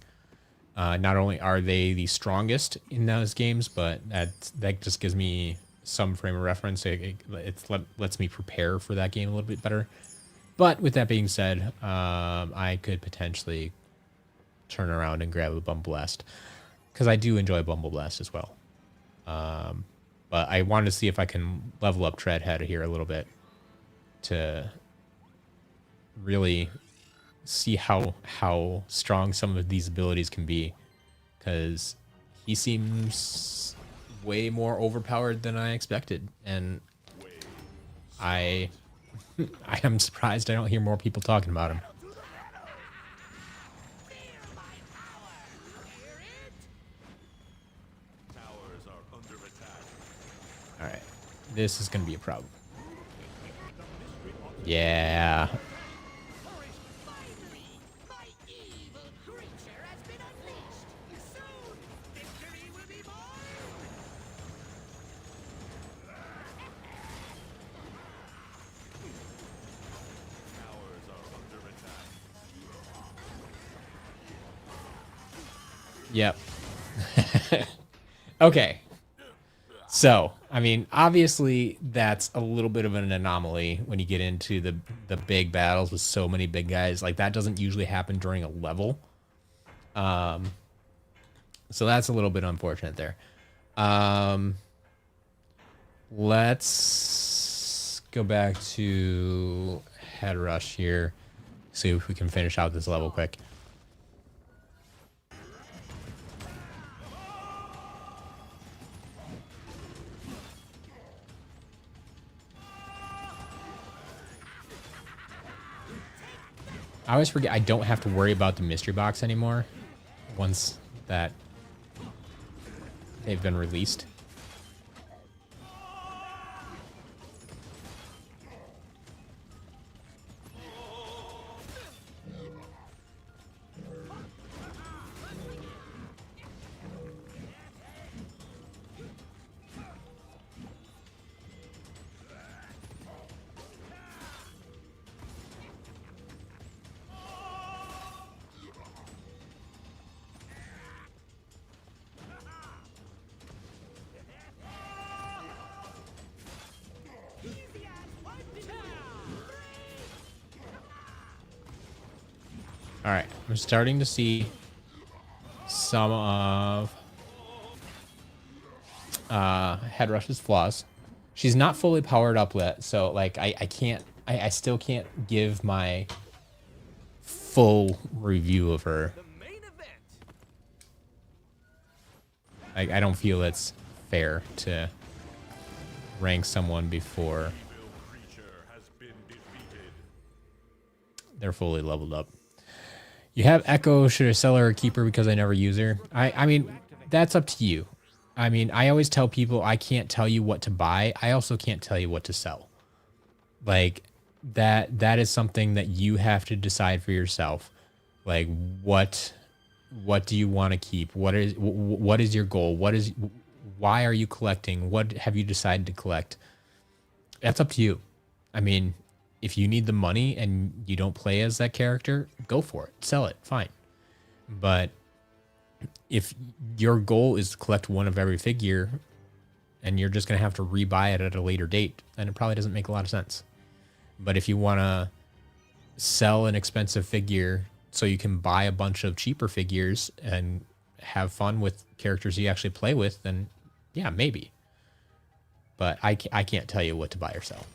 Not only are they the strongest in those games, but that just gives me some frame of reference. It lets me prepare for that game a little bit better. But with that being said, I could potentially turn around and grab a Bumble Blast, because I do enjoy Bumble Blast as well. But I wanted to see if I can level up Treadhead here a little bit to really see how strong some of these abilities can be, because he seems way more overpowered than I expected, and I am surprised I don't hear more people talking about him. Towers are under attack. All right, this is gonna be a problem. Yeah. My evil creature has been unleashed. Soon, victory will be mine. Towers are under attack. Yep. Okay. So, I mean, obviously that's a little bit of an anomaly when you get into the big battles with so many big guys. Like, that doesn't usually happen during a level. So that's a little bit unfortunate there. Let's go back to Head Rush here. See if we can finish out this level quick. I always forget I don't have to worry about the mystery box anymore once that they've been released. All right, I'm starting to see some of Head Rush's flaws. She's not fully powered up yet, so like I still can't give my full review of her. I don't feel it's fair to rank someone before they're fully leveled up. You have Echo. Should I sell her or keep her because I never use her? I mean, that's up to you. I mean, I always tell people I can't tell you what to buy. I also can't tell you what to sell. Like that is something that you have to decide for yourself. Like what do you want to keep? What is your goal? Why are you collecting? What have you decided to collect? That's up to you. I mean, if you need the money and you don't play as that character, go for it. Sell it. Fine. But if your goal is to collect one of every figure and you're just going to have to rebuy it at a later date, then it probably doesn't make a lot of sense. But if you want to sell an expensive figure so you can buy a bunch of cheaper figures and have fun with characters you actually play with, then yeah, maybe. But I can't tell you what to buy or sell.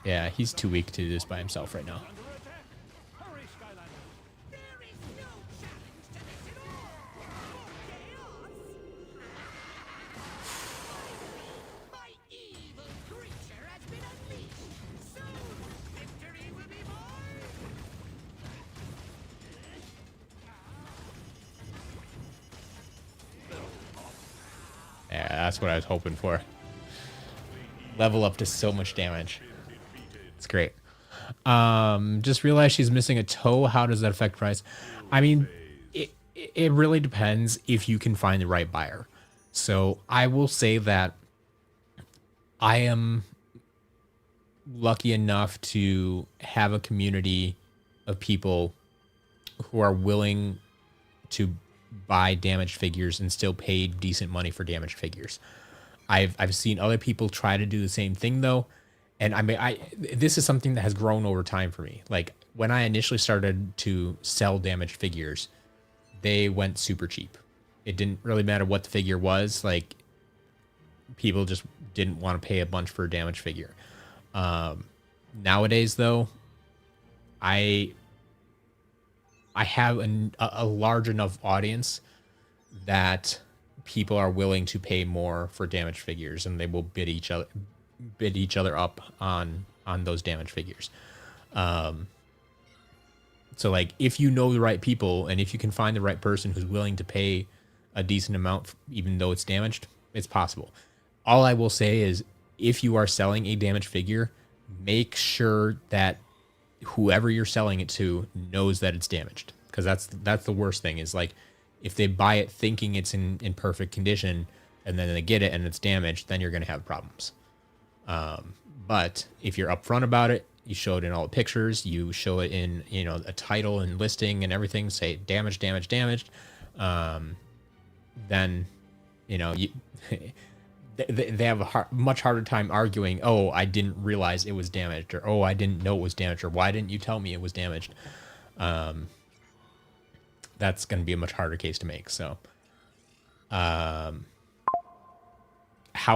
Yeah, he's too weak to do this by himself right now. Hurry, Skylanders! There is no challenge to this at all! Chaos! My evil creature has been unleashed! Soon, victory will be mine! Yeah, that's what I was hoping for. Level up to so much damage. It's great. Just realized she's missing a toe. How does that affect price? I mean, it really depends if you can find the right buyer. So I will say that I am lucky enough to have a community of people who are willing to buy damaged figures and still pay decent money for damaged figures. I've seen other people try to do the same thing though. And I mean, this is something that has grown over time for me. Like when I initially started to sell damaged figures, they went super cheap. It didn't really matter what the figure was. Like people just didn't want to pay a bunch for a damaged figure. Nowadays though, I have a large enough audience that people are willing to pay more for damaged figures, and they will bid each other up on those damaged figures. So like if you know the right people and if you can find the right person who's willing to pay a decent amount, even though it's damaged, it's possible. All I will say is if you are selling a damaged figure, make sure that whoever you're selling it to knows that it's damaged, because that's the worst thing is like if they buy it thinking it's in perfect condition and then they get it and it's damaged, then you're going to have problems. But if you're upfront about it, you show it in all the pictures, you show it in, you know, a title and listing and everything, say damaged, damaged, damaged, then You know, they have a much harder time arguing, oh, I didn't realize it was damaged, or oh, I didn't know it was damaged, or why didn't you tell me it was damaged? That's going to be a much harder case to make. So, how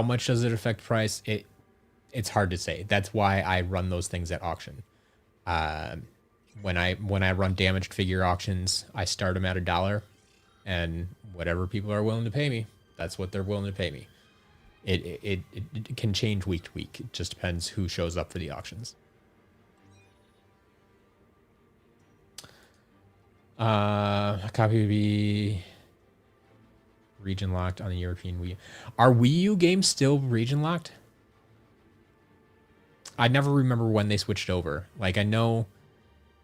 much does it affect price? It's hard to say. That's why I run those things at auction. When I run damaged figure auctions, I start them at $1, and whatever people are willing to pay me, that's what they're willing to pay me. It can change week to week. It just depends who shows up for the auctions. A copy would be region locked on the European Wii. Are Wii U games still region locked? I never remember when they switched over. Like, I know,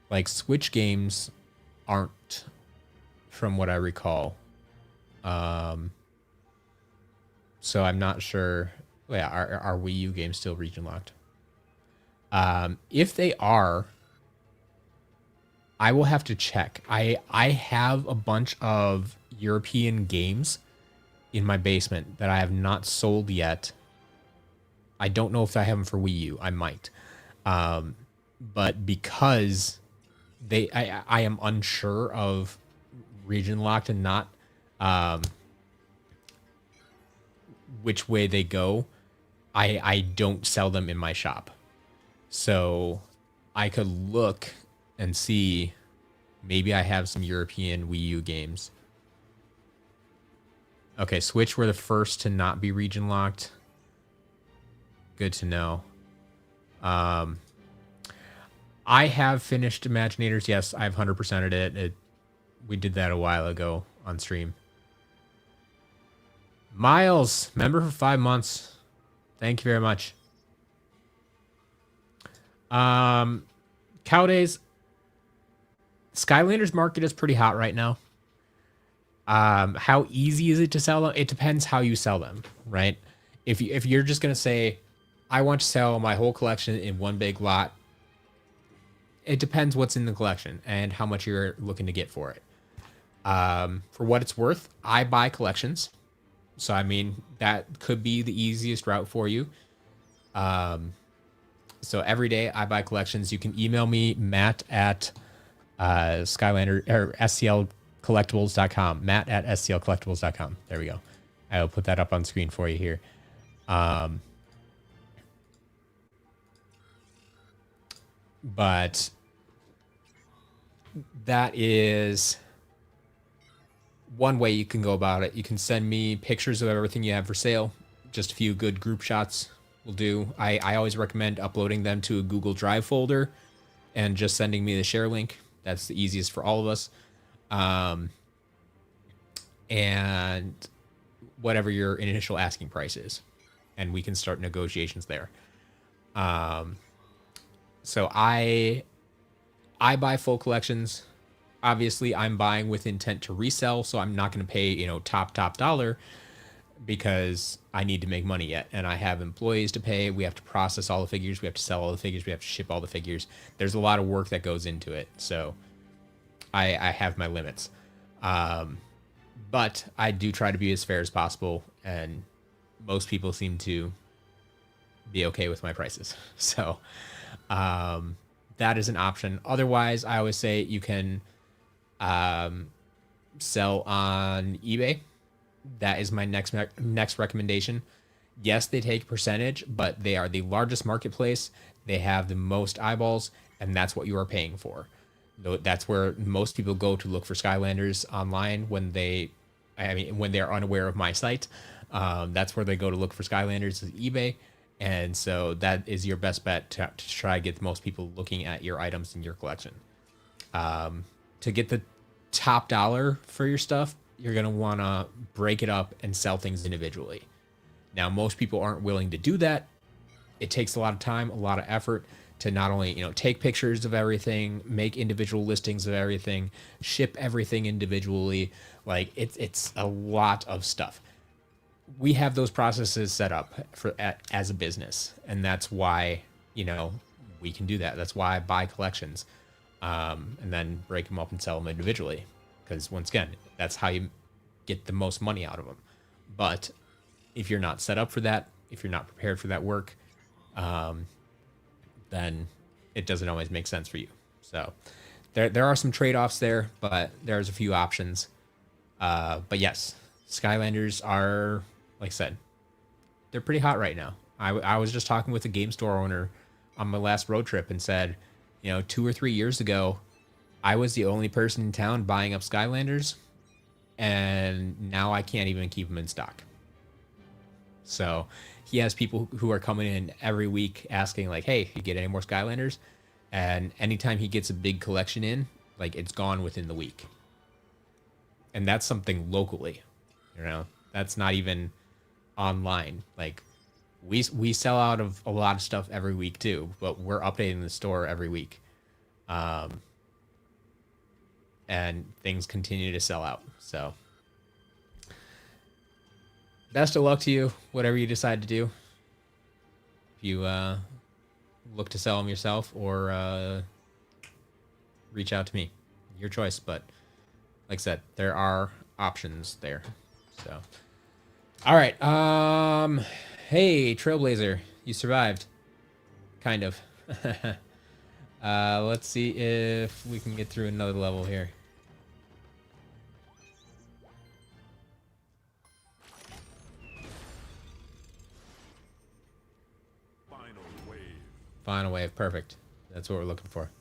like, Switch games aren't, from what I recall. So I'm not sure. Yeah, are Wii U games still region locked? If they are, I will have to check. I have a bunch of European games in my basement that I have not sold yet. I don't know if I have them for Wii U. I might. But because I am unsure of region locked and not which way they go, I don't sell them in my shop. So I could look and see, maybe I have some European Wii U games. Okay, Switch were the first to not be region locked. Good to know. I have finished Imaginators. Yes, I've 100%ed it. We did that a while ago on stream. Miles, member for 5 months. Thank you very much. Cow Days. Skylanders market is pretty hot right now. How easy is it to sell them? It depends how you sell them, right? If you're just gonna say, I want to sell my whole collection in one big lot, it depends what's in the collection and how much you're looking to get for it. For what it's worth, I buy collections. So, I mean, that could be the easiest route for you. So every day I buy collections. You can email me, Matt at Skylander or SCLcollectibles.com. Matt at SCLcollectibles.com. There we go. I will put that up on screen for you here. But that is one way you can go about it. You can send me pictures of everything you have for sale. Just a few good group shots will do. I always recommend uploading them to a Google Drive folder and just sending me the share link. That's the easiest for all of us. And whatever your initial asking price is. And we can start negotiations there. So I buy full collections. Obviously, I'm buying with intent to resell, so I'm not going to pay, top dollar because I need to make money yet. And I have employees to pay. We have to process all the figures. We have to sell all the figures. We have to ship all the figures. There's a lot of work that goes into it. So I have my limits. But I do try to be as fair as possible. And most people seem to be okay with my prices. So that is an option. Otherwise, I always say you can sell on eBay. That is my next recommendation. Yes, they take percentage, but they are the largest marketplace. They have the most eyeballs, and that's what you are paying for. That's where most people go to look for Skylanders online when they're unaware of my site. That's where they go to look for Skylanders is eBay. And so that is your best bet to try to get most people looking at your items in your collection. To get the top dollar for your stuff, you're going to want to break it up and sell things individually. Now, most people aren't willing to do that. It takes a lot of time, a lot of effort to not only, take pictures of everything, make individual listings of everything, ship everything individually. Like it's a lot of stuff. We have those processes set up as a business, and that's why we can do that. That's why I buy collections, and then break them up and sell them individually. Because once again, that's how you get the most money out of them. But if you're not set up for that, if you're not prepared for that work, then it doesn't always make sense for you. So there are some trade-offs there, but there's a few options. But yes, Skylanders are, like I said, they're pretty hot right now. I was just talking with a game store owner on my last road trip and said, 2 or 3 years ago, I was the only person in town buying up Skylanders, and now I can't even keep them in stock. So he has people who are coming in every week asking, like, hey, you get any more Skylanders? And anytime he gets a big collection in, like, it's gone within the week. And that's something locally, that's not even online. Like, we sell out of a lot of stuff every week too, but we're updating the store every week. And things continue to sell out. So best of luck to you, whatever you decide to do. If you look to sell them yourself or reach out to me, your choice. But like I said, there are options there. So, all right. Hey, Trailblazer, you survived. Kind of. Let's see if we can get through another level here. Final wave, perfect. That's what we're looking for.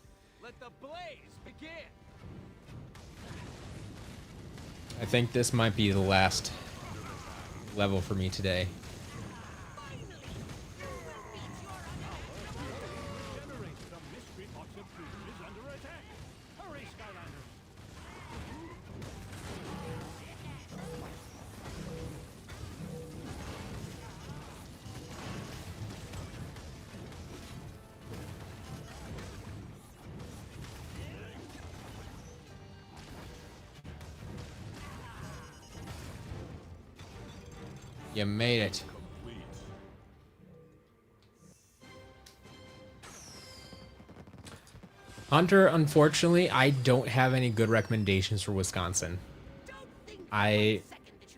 Let the blaze begin. I think this might be the last level for me today. You made it. Hunter, unfortunately, I don't have any good recommendations for Wisconsin. I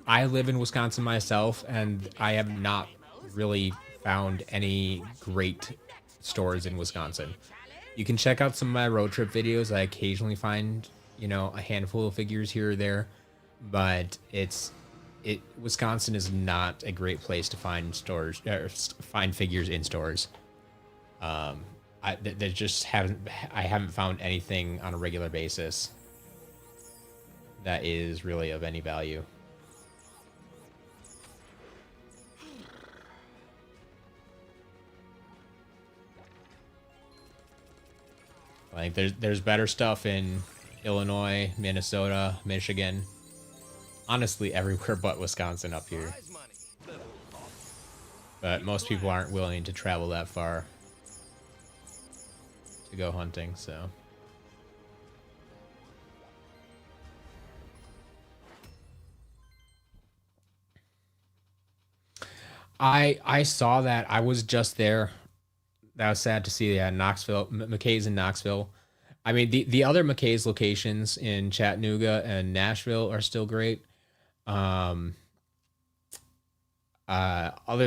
live in Wisconsin myself, and I have not really found any great stores in Wisconsin. You can check out some of my road trip videos. I occasionally find, a handful of figures here or there, but Wisconsin is not a great place to find stores or find figures in stores. I haven't found anything on a regular basis that is really of any value. I think there's better stuff in Illinois, Minnesota, Michigan. Honestly, everywhere but Wisconsin up here. But most people aren't willing to travel that far to go hunting, so. I saw that. I was just there. That was sad to see. Yeah, Knoxville, McKay's in Knoxville. I mean, the other McKay's locations in Chattanooga and Nashville are still great. Other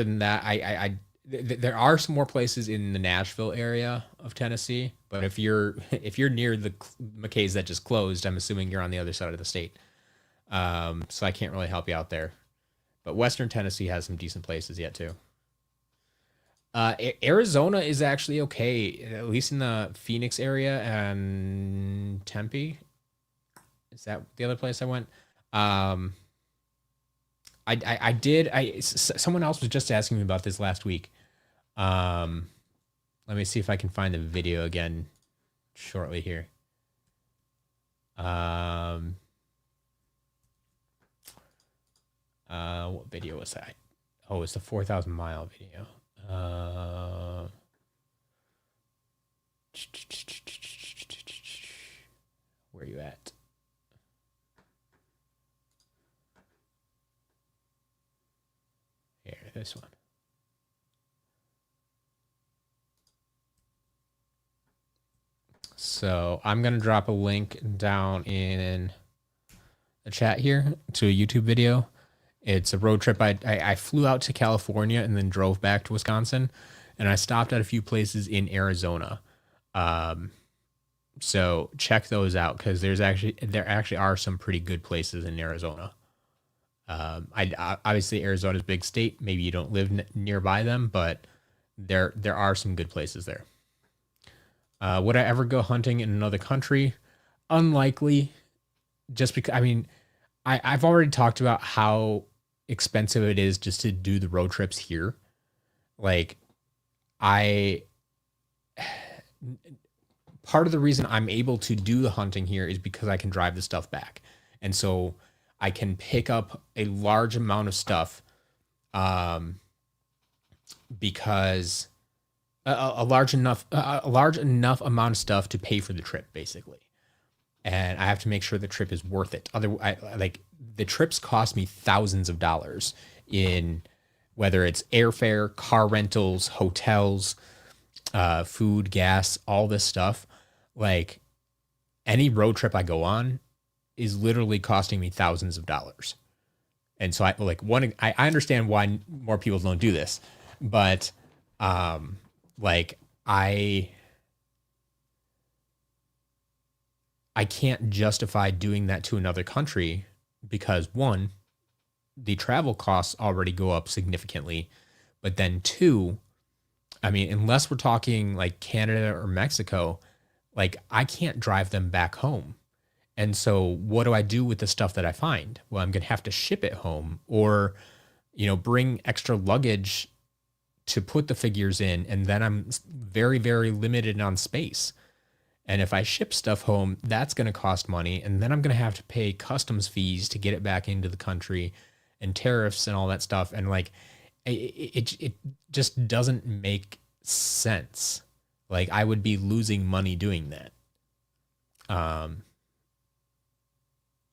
than that, there are some more places in the Nashville area of Tennessee, but if you're near the McKay's that just closed, I'm assuming you're on the other side of the state. So I can't really help you out there. But Western Tennessee has some decent places yet too. Arizona is actually okay, at least in the Phoenix area and Tempe. Is that the other place I went? Someone else was just asking me about this last week. Let me see if I can find the video again shortly here. What video was that? Oh, it's the 4,000 mile video. Where are you at? Here, this one. So I'm going to drop a link down in the chat here to a YouTube video. It's a road trip. I flew out to California and then drove back to Wisconsin, and I stopped at a few places in Arizona. So check those out because there actually are some pretty good places in Arizona. Obviously Arizona's a big state. Maybe you don't live nearby them, but there are some good places there. Would I ever go hunting in another country? Unlikely. Just because, I mean, I've already talked about how expensive it is just to do the road trips here. Like, part of the reason I'm able to do the hunting here is because I can drive the stuff back. And so I can pick up a large amount of stuff, because a large enough amount of stuff to pay for the trip, basically. And I have to make sure the trip is worth it. Otherwise, like, the trips cost me thousands of dollars in whether it's airfare, car rentals, hotels, food, gas, all this stuff. Like, any road trip I go on is literally costing me thousands of dollars. And so I understand why more people don't do this, but like, I can't justify doing that to another country because, one, the travel costs already go up significantly, but then two, I mean, unless we're talking like Canada or Mexico, like, I can't drive them back home. And so what do I do with the stuff that I find? Well, I'm going to have to ship it home or, bring extra luggage to put the figures in. And then I'm very, very limited on space. And if I ship stuff home, that's going to cost money. And then I'm going to have to pay customs fees to get it back into the country and tariffs and all that stuff. And like, it just doesn't make sense. Like, I would be losing money doing that.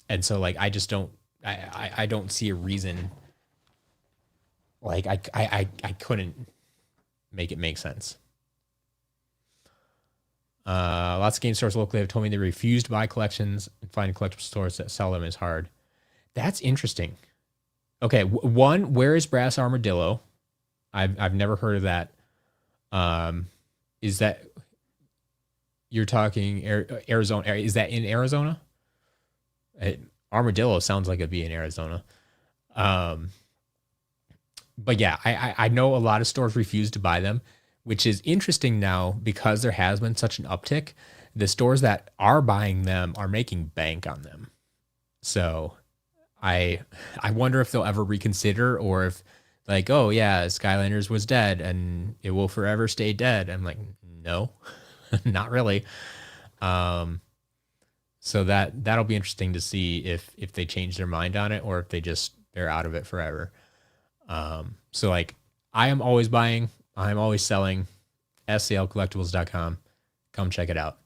And so, like, I just don't, I don't see a reason. Like, I couldn't make it make sense. Lots of game stores locally have told me they refuse to buy collections, and finding collectible stores that sell them is hard. That's interesting. Okay, one, where is Brass Armadillo? I've never heard of that. Is that, you're talking Arizona? Is that in Arizona? Armadillo sounds like it'd be in Arizona. But yeah, I know a lot of stores refuse to buy them, which is interesting now because there has been such an uptick. The stores that are buying them are making bank on them. So I wonder if they'll ever reconsider, or if, like, oh yeah, Skylanders was dead and it will forever stay dead. I'm like, no, not really. So that'll be interesting to see if they change their mind on it, or if they're out of it forever. So like, I am always buying, I'm always selling. SCLcollectibles.com. Come check it out.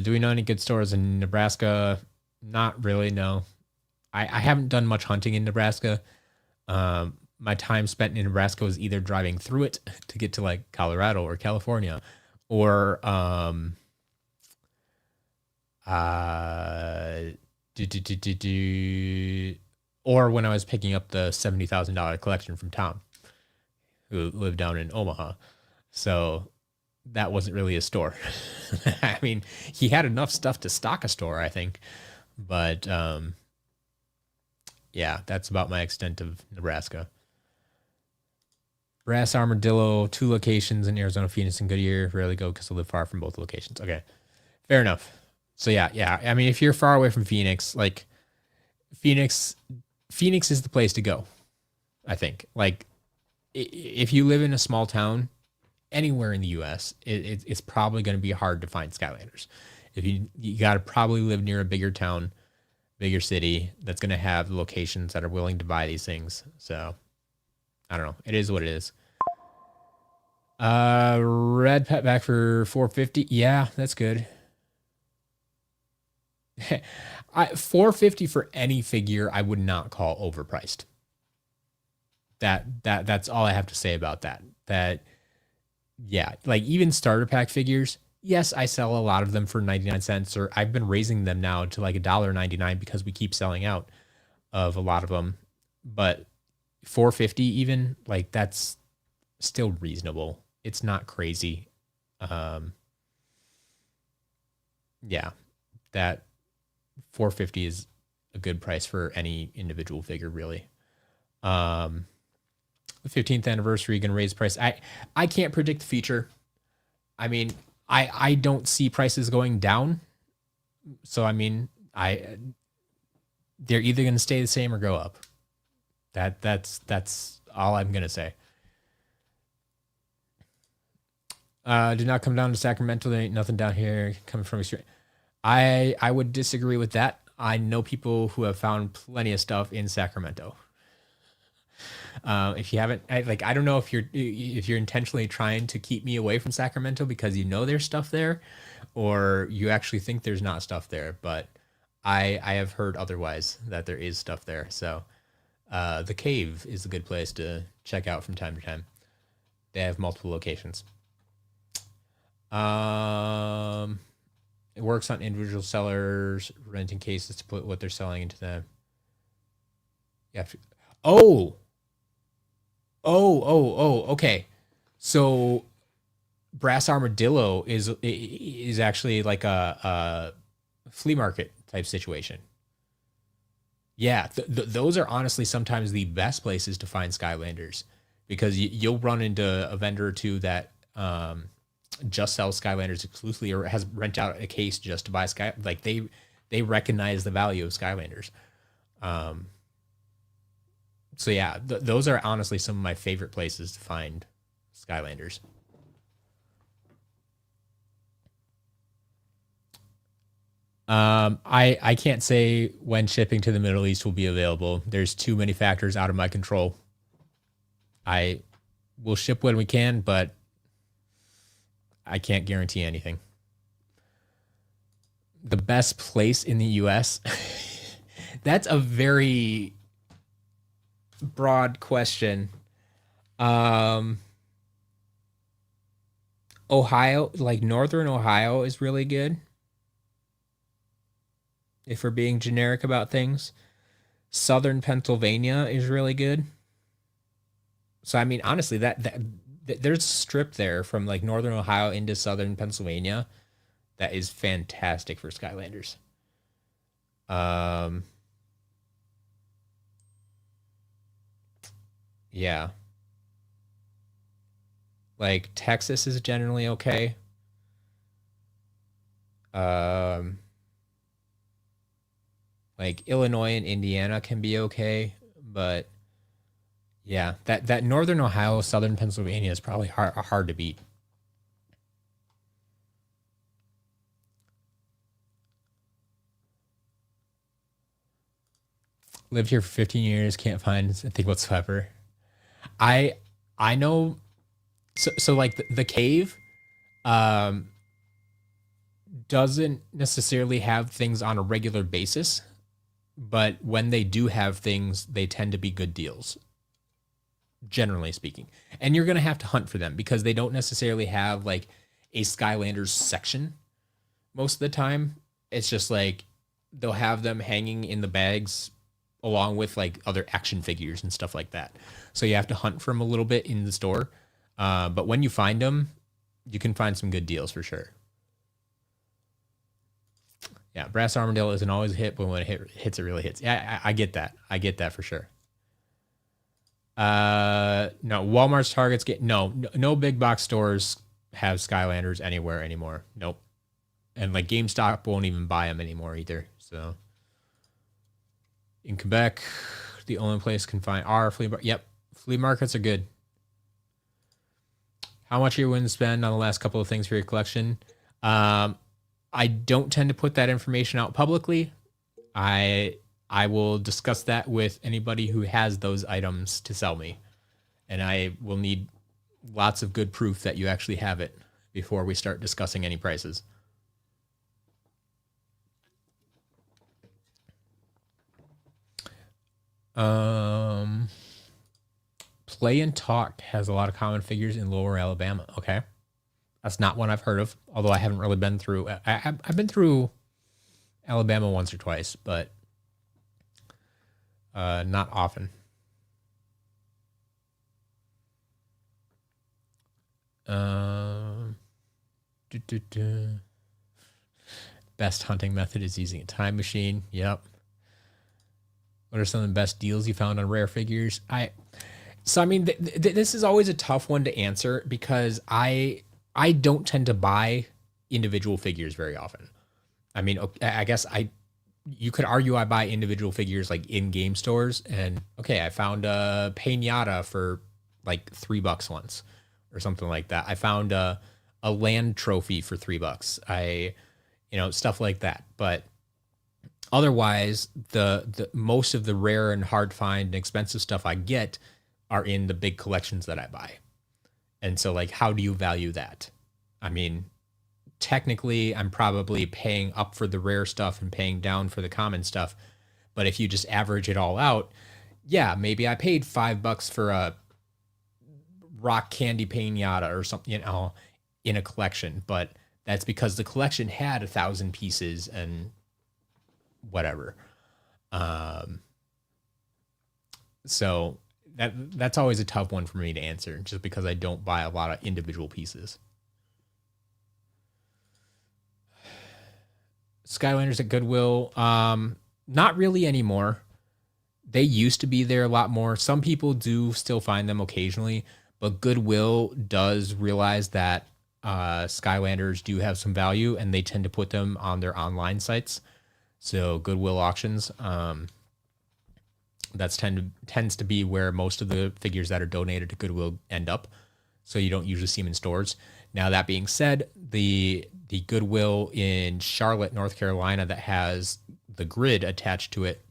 Do we know any good stores in Nebraska? Not really, no. I haven't done much hunting in Nebraska. My time spent in Nebraska was either driving through it to get to like Colorado or California, or or when I was picking up the $70,000 collection from Tom, who lived down in Omaha. So that wasn't really a store. I mean, he had enough stuff to stock a store, I think. But yeah, that's about my extent of Nebraska. Brass Armadillo, 2 locations in Arizona, Phoenix, and Goodyear. Rarely go because I live far from both locations. Okay, fair enough. So yeah. I mean, if you're far away from Phoenix, like, Phoenix is the place to go, I think. Like, if you live in a small town anywhere in the U.S., it's probably going to be hard to find Skylanders. If you got to probably live near a bigger town, bigger city that's going to have locations that are willing to buy these things. So I don't know. It is what it is. Red Pet back for $450. Yeah, that's good. $450 for any figure I would not call overpriced. That's all I have to say about that. That, yeah, like, even starter pack figures, yes, I sell a lot of them for 99 cents, or I've been raising them now to like $1.99 because we keep selling out. of a lot of them, but 450 even, like, that's still reasonable. It's not crazy. Yeah, that 450 is a good price for any individual figure, really. The 15th anniversary going to raise price. I can't predict the future. I mean, I don't see prices going down. So I mean, they're either going to stay the same or go up. That's all I'm going to say. Do not come down to Sacramento. There ain't nothing down here coming from extreme. I would disagree with that. I know people who have found plenty of stuff in Sacramento. If you haven't, I don't know if you're intentionally trying to keep me away from Sacramento because you know there's stuff there, or you actually think there's not stuff there. But I have heard otherwise, that there is stuff there. So the Cave is a good place to check out from time to time. They have multiple locations. It works on individual sellers renting cases to put what they're selling into them. Yeah. Okay. So Brass Armadillo is actually like a flea market type situation. Yeah, those are honestly sometimes the best places to find Skylanders, because you'll run into a vendor or two that just sells Skylanders exclusively, or has rent out a case just to buy like they recognize the value of Skylanders. So yeah, those are honestly some of my favorite places to find Skylanders. I can't say when shipping to the Middle East will be available. There's too many factors out of my control. I will ship when we can, but I can't guarantee anything. The best place in the US? That's a very broad question. Ohio, like Northern Ohio is really good, if we're being generic about things. Southern Pennsylvania is really good. So I mean, honestly, that there's a strip there from like Northern Ohio into Southern Pennsylvania that is fantastic for Skylanders. Yeah. Like Texas is generally okay. Like Illinois and Indiana can be okay, but yeah, that Northern Ohio, Southern Pennsylvania is probably hard to beat. Lived here for 15 years, can't find anything whatsoever. I know, so like the Cave doesn't necessarily have things on a regular basis, but when they do have things, they tend to be good deals, generally speaking. And you're going to have to hunt for them because they don't necessarily have like a Skylanders section most of the time. It's just like they'll have them hanging in the bags along with like other action figures and stuff like that. So you have to hunt for them a little bit in the store. But when you find them, you can find some good deals for sure. Yeah, Brass Armadillo isn't always a hit, but when it hits, it really hits. Yeah, I get that. I get that for sure. No, Walmart's, Targets, no big box stores have Skylanders anywhere anymore. Nope. And like GameStop won't even buy them anymore either. So in Quebec, the only place can find our flea market. Yep, flea markets are good. How much are you willing to spend on the last couple of things for your collection? I don't tend to put that information out publicly. I will discuss that with anybody who has those items to sell me. And I will need lots of good proof that you actually have it before we start discussing any prices. Play and Talk has a lot of common figures in Lower Alabama. Okay. That's not one I've heard of, although I haven't really been through. I've been through Alabama once or twice, but Not often. Best hunting method is using a time machine. Yep. What are some of the best deals you found on rare figures? So I mean, this is always a tough one to answer because I don't tend to buy individual figures very often. I mean, I guess you could argue I buy individual figures like in game stores, and okay, I found a Pinata for like $3 once or something like that. I found a land trophy for $3. Stuff like that. But otherwise, the most of the rare and hard to find and expensive stuff I get are in the big collections that I buy. And so, like, how do you value that? I mean, technically, I'm probably paying up for the rare stuff and paying down for the common stuff. But if you just average it all out, yeah, maybe I paid $5 for a rock candy pinata or something, in a collection. But that's because the collection had 1,000 pieces and whatever. So that's always a tough one for me to answer, just because I don't buy a lot of individual pieces. Skylanders at Goodwill, not really anymore. They used to be there a lot more. Some people do still find them occasionally, but Goodwill does realize that Skylanders do have some value, and they tend to put them on their online sites. So Goodwill auctions, that's tends to be where most of the figures that are donated to Goodwill end up. So you don't usually see them in stores. Now, that being said, the Goodwill in Charlotte, North Carolina, that has the grid attached to it,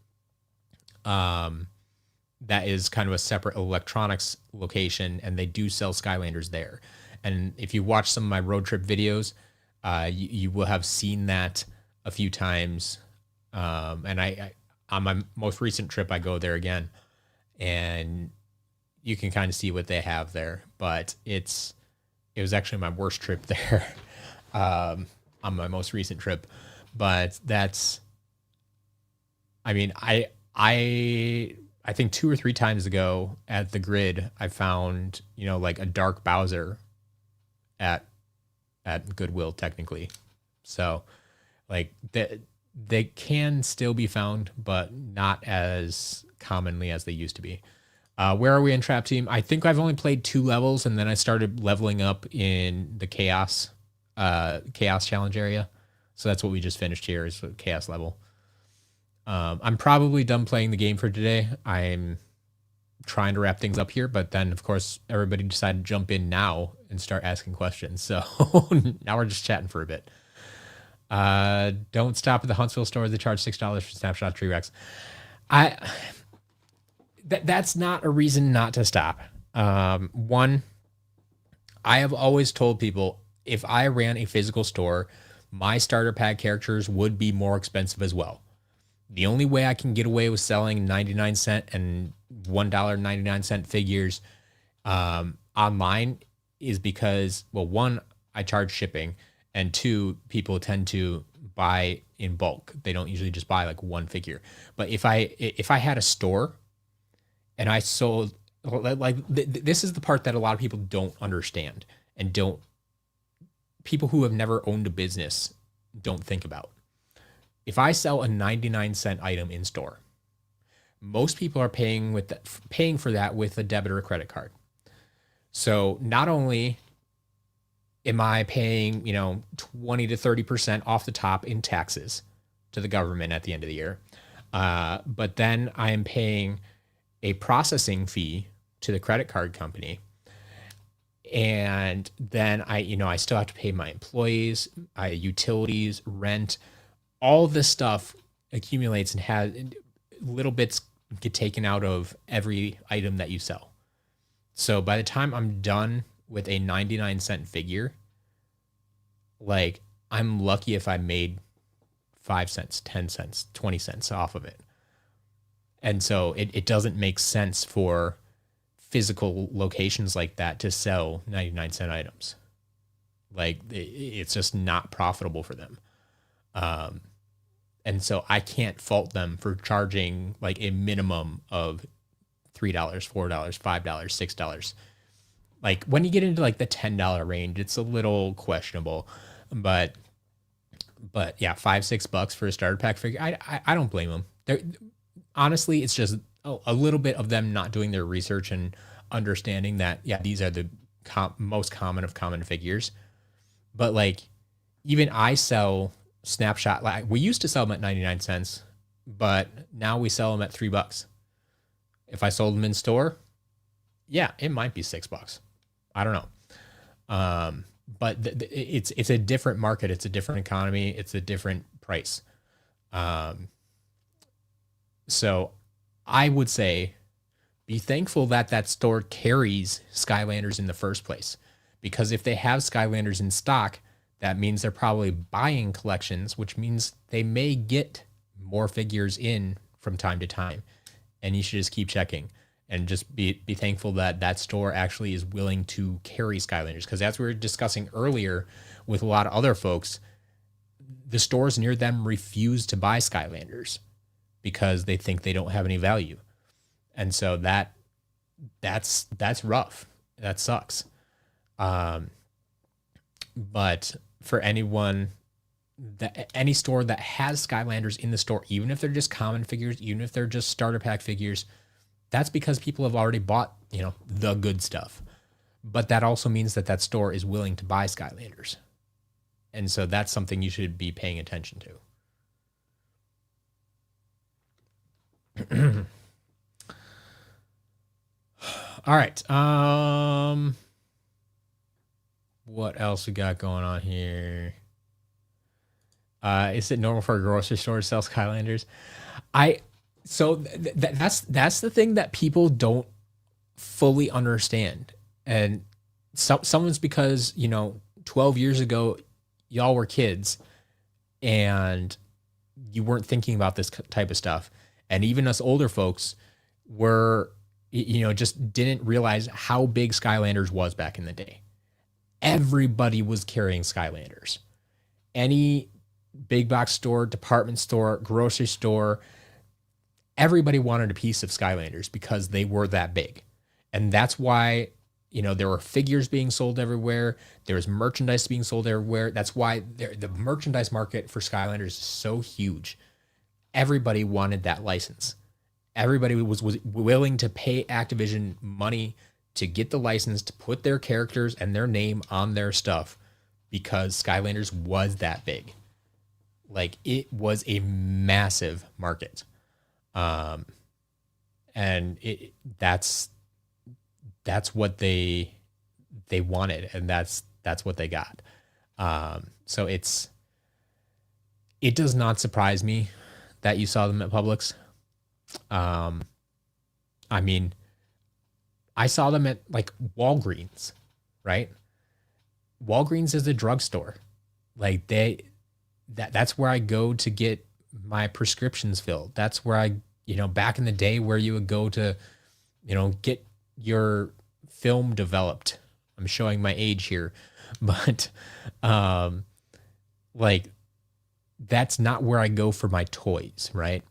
that is kind of a separate electronics location, and they do sell Skylanders there. And if you watch some of my road trip videos, you will have seen that a few times. And I on my most recent trip, I go there again, and you can kind of see what they have there. But it was actually my worst trip there on my most recent trip. But that's, I mean, I think 2 or 3 times ago at the grid, I found, like a Dark Bowser at Goodwill, technically. So, like, they can still be found, but not as commonly as they used to be. Where are we in Trap Team? I think I've only played 2 levels, and then I started leveling up in the Chaos Challenge area. So that's what we just finished here, is the Chaos level. I'm probably done playing the game for today. I'm trying to wrap things up here, but then, of course, everybody decided to jump in now and start asking questions. So now we're just chatting for a bit. Don't stop at the Huntsville store. They charge $6 for Snapshot Tree Rex. That's not a reason not to stop. One, I have always told people, if I ran a physical store, my starter pack characters would be more expensive as well. The only way I can get away with selling 99-cent and $1.99 figures online is because, well, one, I charge shipping, and 2, people tend to buy in bulk. They don't usually just buy like one figure. But if I had a store and I sold, this is the part that a lot of people don't understand, and people who have never owned a business don't think about. If I sell a 99-cent item in store, most people are paying for that with a debit or a credit card. So not only am I paying, 20 to 30% off the top in taxes to the government at the end of the year, but then I am paying a processing fee to the credit card company. And then I still have to pay my employees, utilities, rent. All this stuff accumulates and has little bits get taken out of every item that you sell. So by the time I'm done with a 99-cent figure, like, I'm lucky if I made 5 cents, 10 cents, 20 cents off of it. And so it doesn't make sense for physical locations like that to sell 99-cent items. Like, it's just not profitable for them. And so I can't fault them for charging like a minimum of $3, $4, $5, $6. Like when you get into like the $10 range, it's a little questionable, but yeah, $5-6 for a starter pack figure. I don't blame them. They're, honestly, it's just a little bit of them not doing their research and understanding that, yeah, these are the most common of common figures. But like, even I sell Snapshot. Like we used to sell them at 99 cents, but now we sell them at $3. If I sold them in store, yeah, it might be $6. I don't know. But it's a different market. It's a different economy. It's a different price. So I would say be thankful that that store carries Skylanders in the first place, because if they have Skylanders in stock, that means they're probably buying collections, which means they may get more figures in from time to time. And you should just keep checking and just be thankful that that store actually is willing to carry Skylanders. Because as we were discussing earlier with a lot of other folks, the stores near them refuse to buy Skylanders because they think they don't have any value. And so that's rough. That sucks. But for anyone any store that has Skylanders in the store, even if they're just common figures, even if they're just starter pack figures, that's because people have already bought, the good stuff. But that also means that that store is willing to buy Skylanders. And so that's something you should be paying attention to. All right. What else we got going on here? Is it normal for a grocery store to sell Skylanders? That's the thing that people don't fully understand. And someone's because, 12 years ago, y'all were kids and you weren't thinking about this type of stuff. And even us older folks were, just didn't realize how big Skylanders was back in the day. Everybody was carrying Skylanders. Any big box store, department store, grocery store, everybody wanted a piece of Skylanders because they were that big. And that's why, there were figures being sold everywhere. There was merchandise being sold everywhere. That's why the merchandise market for Skylanders is so huge. Everybody wanted that license. Everybody was willing to pay Activision money to get the license to put their characters and their name on their stuff because Skylanders was that big. Like, it was a massive market. And that's what they wanted, and that's what they got. So it does not surprise me that you saw them at Publix. I mean, I saw them at like Walgreens, right? Walgreens is a drugstore. Like that's where I go to get my prescriptions filled. That's where I, back in the day where you would go to, get your film developed. I'm showing my age here, but like that's not where I go for my toys, right?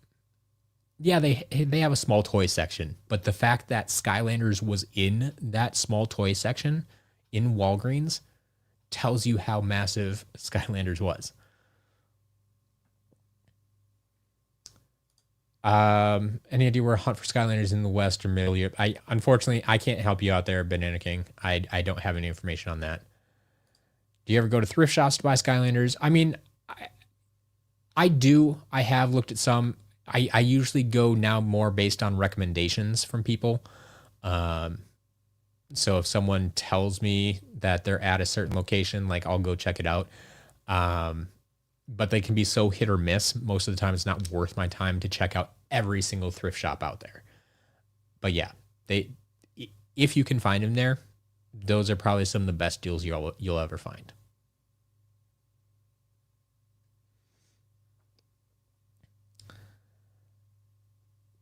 Yeah, they have a small toy section, but the fact that Skylanders was in that small toy section in Walgreens tells you how massive Skylanders was. Any idea where hunt for Skylanders in the West or Middle Europe? Unfortunately, I can't help you out there, Banana King. I don't have any information on that. Do you ever go to thrift shops to buy Skylanders? I mean, I do. I have looked at some. I usually go now more based on recommendations from people. So if someone tells me that they're at a certain location, like I'll go check it out. But they can be so hit or miss. Most of the time, it's not worth my time to check out every single thrift shop out there. But yeah, if you can find them there, those are probably some of the best deals you'll ever find.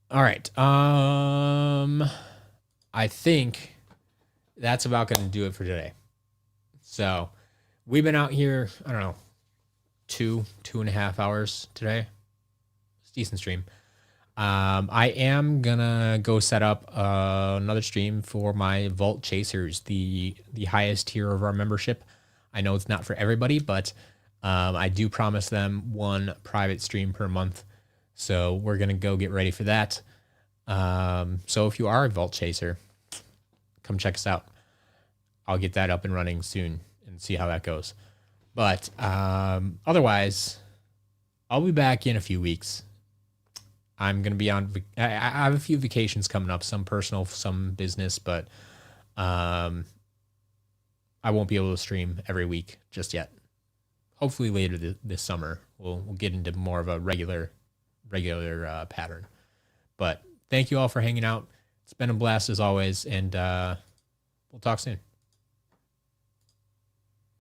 All right. I think that's about going to do it for today. So we've been out here, I don't know, 2.5 hours today. decent stream. I am gonna go set up another stream for my Vault Chasers, the highest tier of our membership. I know it's not for everybody, but I do promise them one private stream per month. So we're gonna go get ready for that. So if you are a Vault Chaser, come check us out. I'll get that up and running soon and see how that goes. But otherwise, I'll be back in a few weeks. I'm going to be on, I have a few vacations coming up, some personal, some business, but I won't be able to stream every week just yet. Hopefully later this summer, we'll get into more of a regular pattern. But thank you all for hanging out. It's been a blast as always, and we'll talk soon.